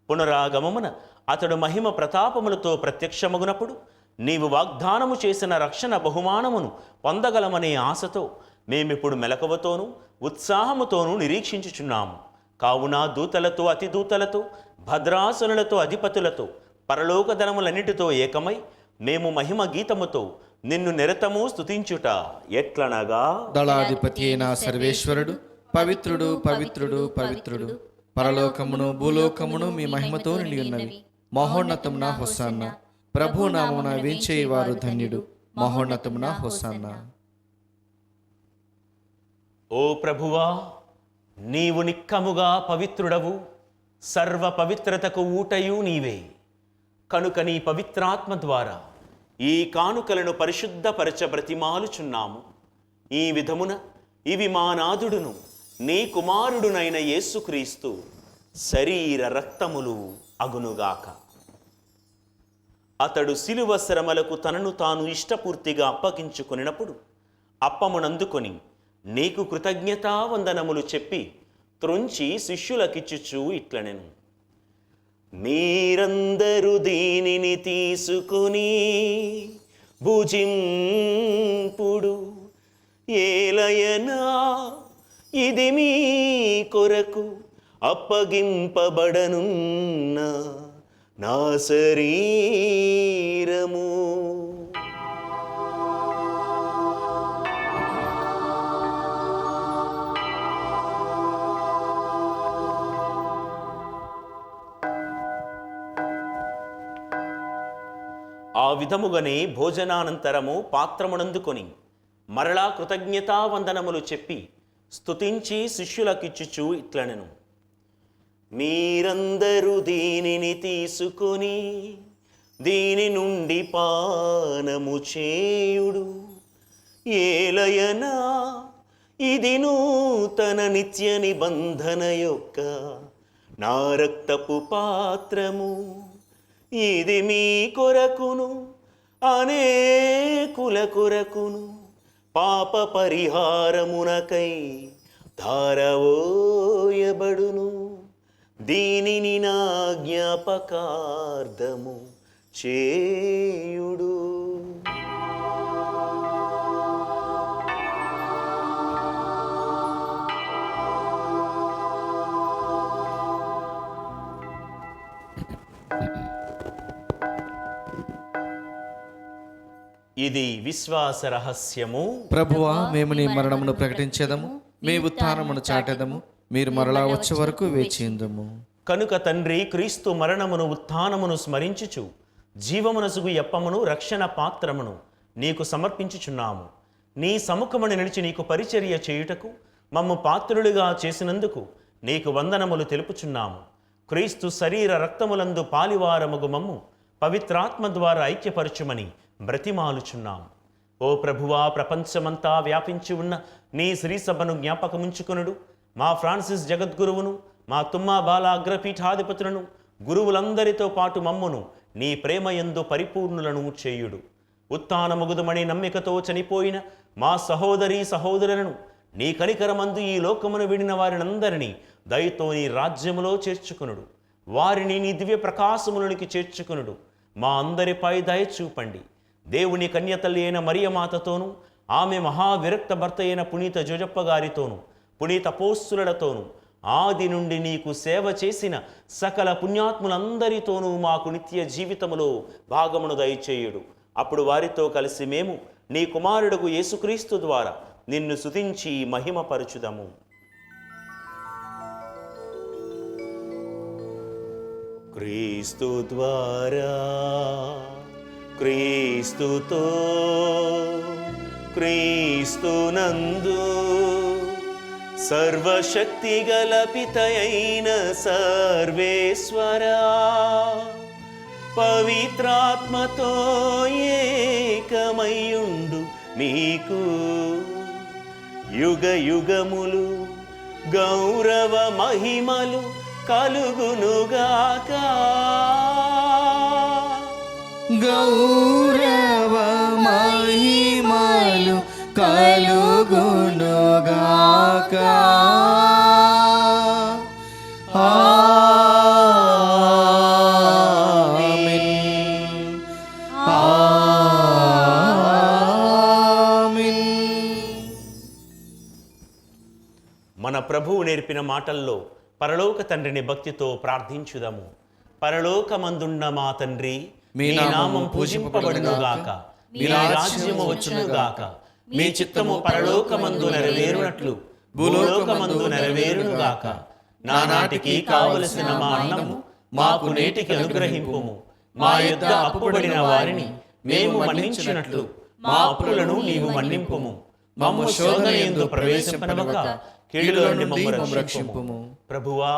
పునరాగమమున అతడు మహిమ ప్రతాపములతో ప్రత్యక్షమగునప్పుడు నీవు వాగ్దానము చేసిన రక్షణ బహుమానమును పొందగలమనే ఆశతో మేమిప్పుడు మెలకువతోనూ ఉత్సాహముతోనూ నిరీక్షించుచున్నాము. కావున దూతలతో, అతిదూతలతో, భద్రాసనులతో, అధిపతులతో, పరలోక దళములన్నిటితో ఏకమై మేము మహిమ గీతముతో నిన్ను నిరతము స్తుతించుట ఎట్లనగా, దళాధిపతి అయిన సర్వేశ్వరుడు పవిత్రుడు, పవిత్రుడు, పవిత్రుడు, పరలోకమును భూలోకమును మీ మహిమతో నిండి ఉన్నవి. మహోన్నతమున హోసన్న. ప్రభు నామమున వేంచేవారు ధన్యుడు. మహోన్నతమున హోసన్న. ఓ ప్రభువా, నీవు నిక్కముగా పవిత్రుడవు, సర్వ పవిత్రతకు ఊటయు నీవే. కనుక నీ పవిత్రాత్మ ద్వారా ఈ కానుకలను పరిశుద్ధపరచ బ్రతిమాలుచున్నాము. ఈ విధమున ఇవి మా నాథుడును నీ కుమారుడునైన యేసుక్రీస్తు శరీర రక్తములు అగునుగాక. అతడు శిలువ శ్రమలకు తనను తాను ఇష్టపూర్తిగా అప్పగించుకొనినప్పుడు అప్పమునందుకొని నీకు కృతజ్ఞతావందనములు చెప్పి త్రుంచి శిష్యులకిచ్చుచూ ఇట్లనెను. మీరందరూ దీనిని తీసుకుని భుజింపుడు. ఏలయనా ఇది మీ కొరకు అప్పగింపబడనున్న నా శరీరము. ఆ విధముగానే భోజనానంతరము పాత్రమునందుకొని మరలా కృతజ్ఞతావందనములు చెప్పి స్తుతించి శిష్యులకిచ్చుచూ ఇట్లనెను. మీరందరూ దీనిని తీసుకొని దీని నుండి పానము చేయుడు. ఏలయనా ఇది నూతన నిత్య నిబంధన యొక్క నా రక్తపు పాత్రము. ఇది మీ కొరకును అనేకుల కొరకును పాప పరిహారమునకై ధారవోయబడును. దీనిని నా జ్ఞాపకార్థము చేయుడు. ఇది విశ్వాస రహస్యము. ప్రభువా, మేము నీ మరణమును ప్రకటించేదము, మీ ఉత్థానమును చాటెదము. మీరు మరలా వచ్చే వరకు వేచియుందుము. కనుక తండ్రి, క్రీస్తు మరణమును ఉత్థానమును స్మరించుచు జీవమునసుగు యప్పమును రక్షణ పాత్రమును నీకు సమర్పించుచున్నాము. నీ సముఖమును నిలిచి నీకు పరిచర్య చేయుటకు మమ్ము పాత్రులుగా చేసినందుకు నీకు వందనములు తెలుపుచున్నాము. క్రీస్తు శరీర రక్తములందు పాలివారముగు మమ్ము పవిత్రాత్మ ద్వారా ఐక్యపరచుమని బ్రతిమాలుచున్నాము. ఓ ప్రభువా, ప్రపంచమంతా వ్యాపించి ఉన్న నీ శ్రీసభను జ్ఞాపకముంచుకొనుడు. మా ఫ్రాన్సిస్ జగద్గురువును, మా తుమ్మా బాల అగ్రపీఠాధిపతులను, గురువులందరితో పాటు మమ్మును నీ ప్రేమయందు పరిపూర్ణులను చేయుడు. ఉత్థానముగుదుమని నమ్మికతో చనిపోయిన మా సహోదరీ సహోదరులను నీ కనికరమందు ఈ లోకమును విడిన వారినందరినీ దయతో నీ రాజ్యములో చేర్చుకొనుడు. వారిని నీ దివ్య ప్రకాశములోనికి చేర్చుకొనుడు. మా అందరిపై దయ చూపండి. దేవుని కన్యతల్లి అయిన మరియమాతతోనూ, ఆమె మహావిరక్త భర్త అయిన పునీత జోజప్ప గారితోనూ, పునీత అపోస్తులతోనూ, ఆది నుండి నీకు సేవ చేసిన సకల పుణ్యాత్ములందరితోనూ మాకు నిత్య జీవితములో భాగమును దయచేయుడు. అప్పుడు వారితో కలిసి మేము నీ కుమారుడుగు యేసుక్రీస్తు ద్వారా నిన్ను స్తుతించి మహిమపరచుదము. క్రీస్తు ద్వారా, క్రీస్తుతో, క్రీస్తునందు సర్వశక్తి గల పితయైన సర్వేశ్వరా, పవిత్రాత్మతో ఏకమయుండు మీకు యుగ యుగములు గౌరవ మహిమలు కలుగునుగాక. గౌరవ మహిమలు కలుగునుగాక. ఆమేన్. ఆమేన్. మన ప్రభువు నేర్పిన మాటల్లో పరలోక తండ్రిని భక్తితో ప్రార్థించుదాము. పరలోకమందున్న మా తండ్రి, మీ నామం పూజింపబడునుగాక. మీ రాజ్యము వచ్చునుగాక. మీ చిత్తము పరలోకమందు నెరవేరునట్లు భూలోకమందు నెరవేరునుగాక. నానాటికి కావలసిన మా అన్నము మాకు నేటికి అనుగ్రహింపుము. మా యొద్ద అప్పుబడిన వారిని మేము మన్నించినట్లు మా అప్పులను నీవు మన్నింపుము. మమ్ము శోధనయందు ప్రవేశింపనివ్వక కీడుల నుండి మమ్ము రక్షింపుము. ప్రభువా,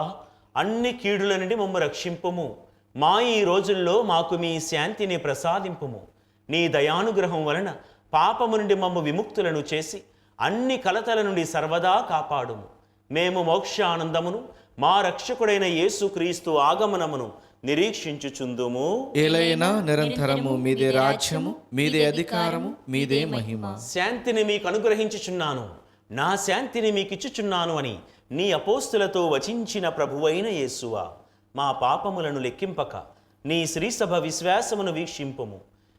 అన్ని కీడుల నుండి మమ్ము రక్షింపుము. మా ఈ రోజుల్లో మాకు మీ శాంతిని ప్రసాదింపుము. నీ దయానుగ్రహం వలన పాపము నుండి మమ్ము విముక్తులను చేసి అన్ని కలతల నుండి సర్వదా కాపాడుము. మేము మోక్షానందమును మా రక్షకుడైన యేసుక్రీస్తు ఆగమనమును నిరీక్షించుచుందుము. ఏలైనా నిరంతరము మీదే రాజ్యము, మీదే అధికారము, మీదే మహిమ. శాంతిని మీకు అనుగ్రహించుచున్నాను, నా శాంతిని మీకిచ్చుచున్నాను అని నీ అపోస్తులతో వచించిన ప్రభువైన యేసువా, మా పాపములను లెక్కింపక నీ శ్రీసభ విశ్వాసమును వీక్షింపుము.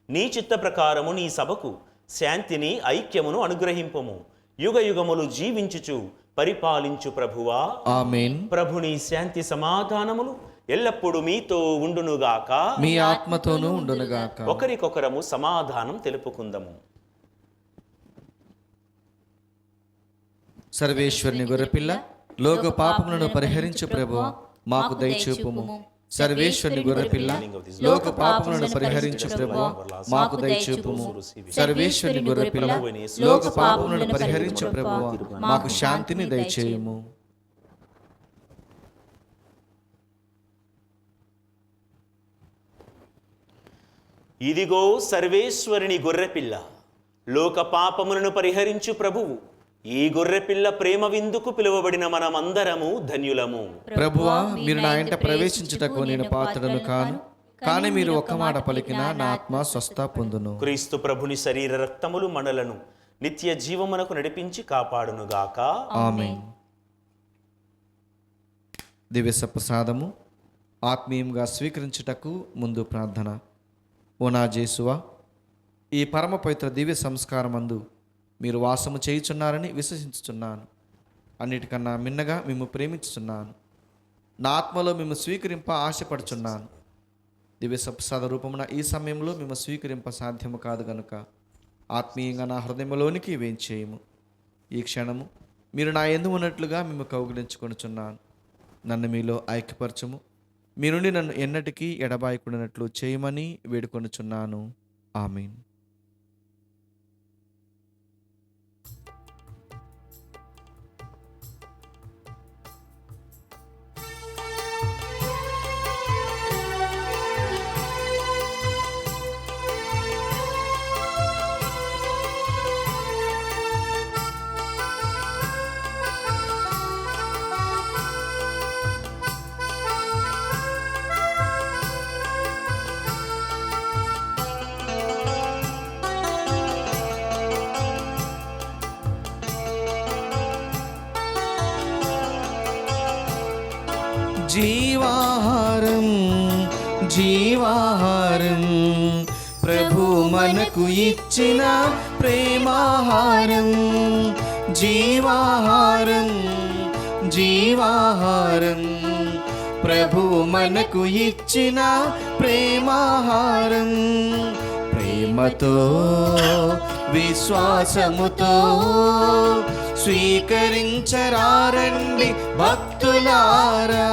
నీ చిత్త ప్రకారము నీ సభకు శాంతిని ఐక్యమును అనుగ్రహింపుము. యుగ యుగములు జీవించుచు పరిపాలించు ప్రభువా. ఆమేన్. ప్రభుని శాంతి సమాధానములు ఎల్లప్పుడూ మీతో ఉండునుగాక. మీ ఆత్మతోనూ ఉండునుగాక. ఒకరికొకరము సమాధానం తెలుపుకుందము. సర్వేశ్వరుని గొర్రెపిల్ల, లోక పాపములను పరిహరించు ప్రభువా, మాకు దయచూపుము. సర్వేశ్వరుని గొర్రెపిల్ల, లోక పాపములను పరిహరించు ప్రభువా, మాకు దయచూపుము. సర్వేశ్వరుని గొర్రెపిల్ల, లోక పాపములను పరిహరించు ప్రభువా, మాకు శాంతిని దయచేయుము. ఇదిగో సర్వేశ్వరుని గొర్రెపిల్ల, లోక పాపములను పరిహరించు ప్రభువు. ఈ గొర్రెపిల్ల ప్రేమ విందుకు పిలువబడిన మనమందరము ధన్యులము. ప్రభువా, మీరు నా ఇంట ప్రవేశించుటకు నేను పాత్రను కాను, కానీ మీరు ఒక్క మాట పలికినా నా ఆత్మ స్వస్థ పొందును. క్రీస్తు ప్రభుని శరీర రక్తములు మనలను నిత్య జీవమునకు నడిపించి కాపాడునుగాక. ఆమేన్. దివ్య ప్రసాదము ఆత్మీయంగా స్వీకరించుటకు ముందు ప్రార్థన. ఓ నా జేసువా, ఈ పరమ పవిత్ర దివ్య సంస్కారమందు మీరు వాసము చేయుచున్నారని విశ్వసించుచున్నాను. అన్నిటికన్నా మిన్నగా మేము ప్రేమించుచున్నాను. నా ఆత్మలో మేము స్వీకరింప ఆశపడుచున్నాను. దివ్య ప్రసాద రూపమున ఈ సమయంలో మేము స్వీకరింప సాధ్యము కాదు గనుక ఆత్మీయంగా నా హృదయంలోనికి వేంచేయము. ఈ క్షణము మీరు నా యందు ఉన్నట్లుగా మేము కౌగిలించుకొనుచున్నాను. నన్ను మీలో ఐక్యపరచము. మీ నుండి నన్ను ఎన్నటికీ ఎడబాయకుండానట్లు చేయమని వేడుకొనుచున్నాను. ఆమేన్. జీవాహారం జీవాహారం ప్రభు మనకు ఇచ్చిన ప్రేమాహారం. జీవాహారం జీవాహారం ప్రభు మనకు ఇచ్చిన ప్రేమాహారం. ప్రేమతో విశ్వాసముతో స్వీకరించరారండి భక్తులారా.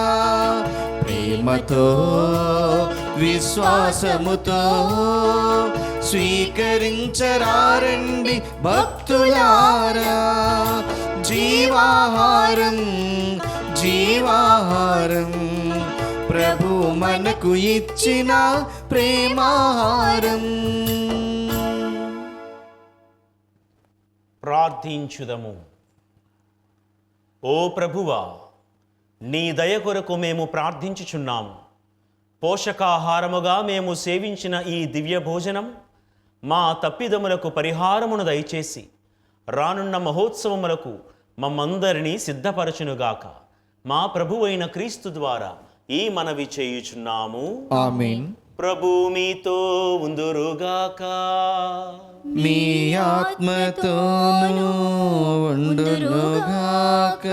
ప్రేమతో విశ్వాసముతో స్వీకరించరారండి భక్తులారా. జీవాహారం జీవాహారం ప్రభు మనకు ఇచ్చిన ప్రేమాహారం. ప్రార్థించుదము. ఓ ప్రభువా, నీ దయ కొరకు మేము ప్రార్థించుచున్నాము. పోషకాహారముగా మేము సేవించిన ఈ దివ్య భోజనం మా తప్పిదములకు పరిహారమును దయచేసి రానున్న మహోత్సవములకు మమ్మందరినీ సిద్ధపరచునుగాక. మా ప్రభువైన క్రీస్తు ద్వారా ఈ మనవి చేయుచున్నాము. ఆమేన్. ప్రభు మీతో ఉందురుగాక. మీ ఆత్మతోనూ ఉండునుగాక.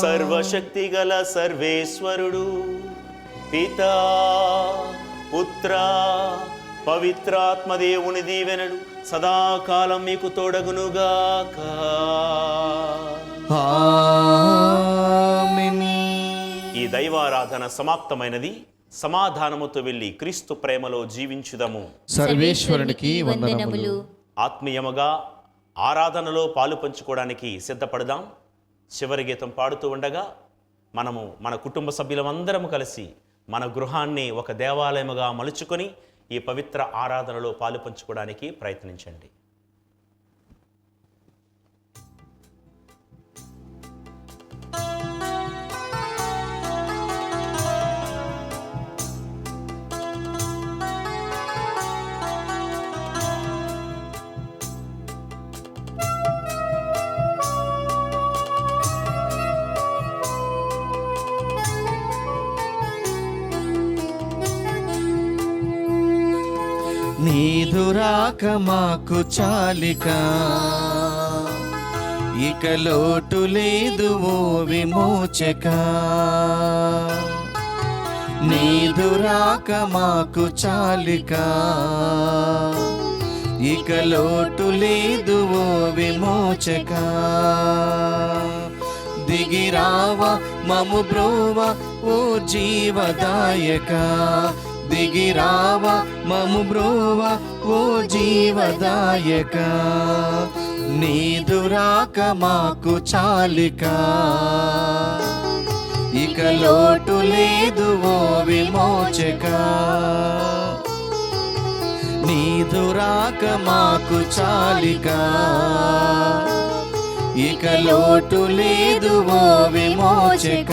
సర్వశక్తి గల సర్వేశ్వరుడు పితా పుత్ర పవిత్రాత్మదేవుని దీవెనలు సదాకాలం మీకు తోడగునుగాక. ఆమేన్. ఈ దైవారాధన సమాప్తమైనది. సమాధానముతో వెళ్ళి క్రీస్తు ప్రేమలో జీవించుదము. సర్వేశ్వరునికి వందనములు. ఆత్మీయముగా ఆరాధనలో పాలు పంచుకోవడానికి సిద్ధపడదాం. చివరి గీతం పాడుతూ ఉండగా మనము మన కుటుంబ సభ్యులమందరము కలిసి మన గృహాన్ని ఒక దేవాలయముగా మలుచుకొని ఈ పవిత్ర ఆరాధనలో పాలు పంచుకోవడానికి ప్రయత్నించండి. నీదురాక మాకు చాలిక, ఇక లోటు లేదు ఓ విమోచక. నీదురాక మాకు చాలిక, ఇక లోటు లేదు ఓ విమోచక. దిగిరావ మము బ్రోవ ఓ జీవదాయక. దిగిరావ మము బ్రోవ ఓ జీవదాయక. నీదురాక మాకు చాలిక, ఇక లోటు లేదు ఓ విమోచక. నీదురాక మాకు చాలిక, ఇక లోటు లేదు ఓ విమోచక.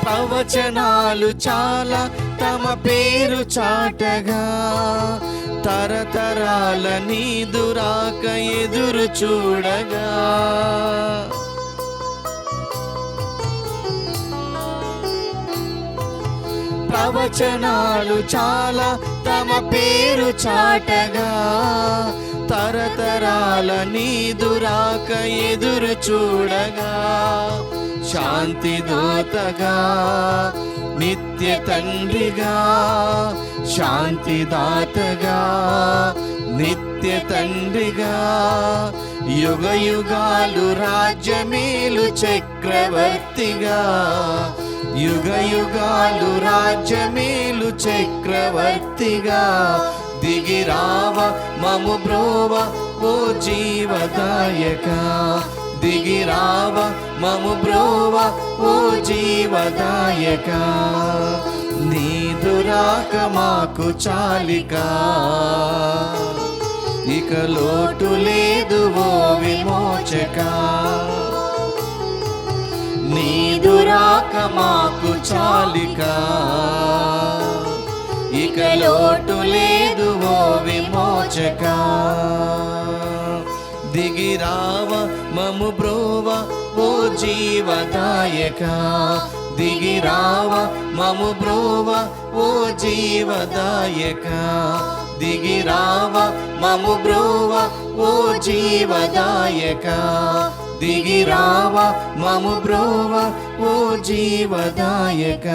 ప్రవచనాలు చాలా తమ పేరు చాటగా, తరతరాల నీదురాక ఎదురు చూడగా. ప్రవచనాలు చాలా తమ పేరు చాటగా, తరతరాల నీదురాక ఎదురు చూడగా. శాంతి దూతగా నిత్య తండ్రిగా, శాంతి దాతగా నిత్య తండ్రిగా. యుగ యుగాలు రాజ్యమేలు చక్రవర్తిగా, యుగ యుగాలు రాజ్యమేలు చక్రవర్తిగా. దిగిరావ మము బ్రోవ ఓ జీవదాయక. దిగిరావ మము బ్రోవ ఓ జీవదాయక. నీదురాక మాకు చాలిక, ఇక లోటు లేదు ఓ విమోచక. నీదురాక మాకు చాలిక, ఇక లోటు లేదు ఓ విమోచక. దిగిరావ మము బ్రోవ ఓ జీవదాయక. దిగిరావ మము బ్రోవ ఓ జీవదాయక. దిగిరావ మము బ్రోవ ఓ జీవదాయక. దిగిరావ మము బ్రోవ ఓ జీవదాయక.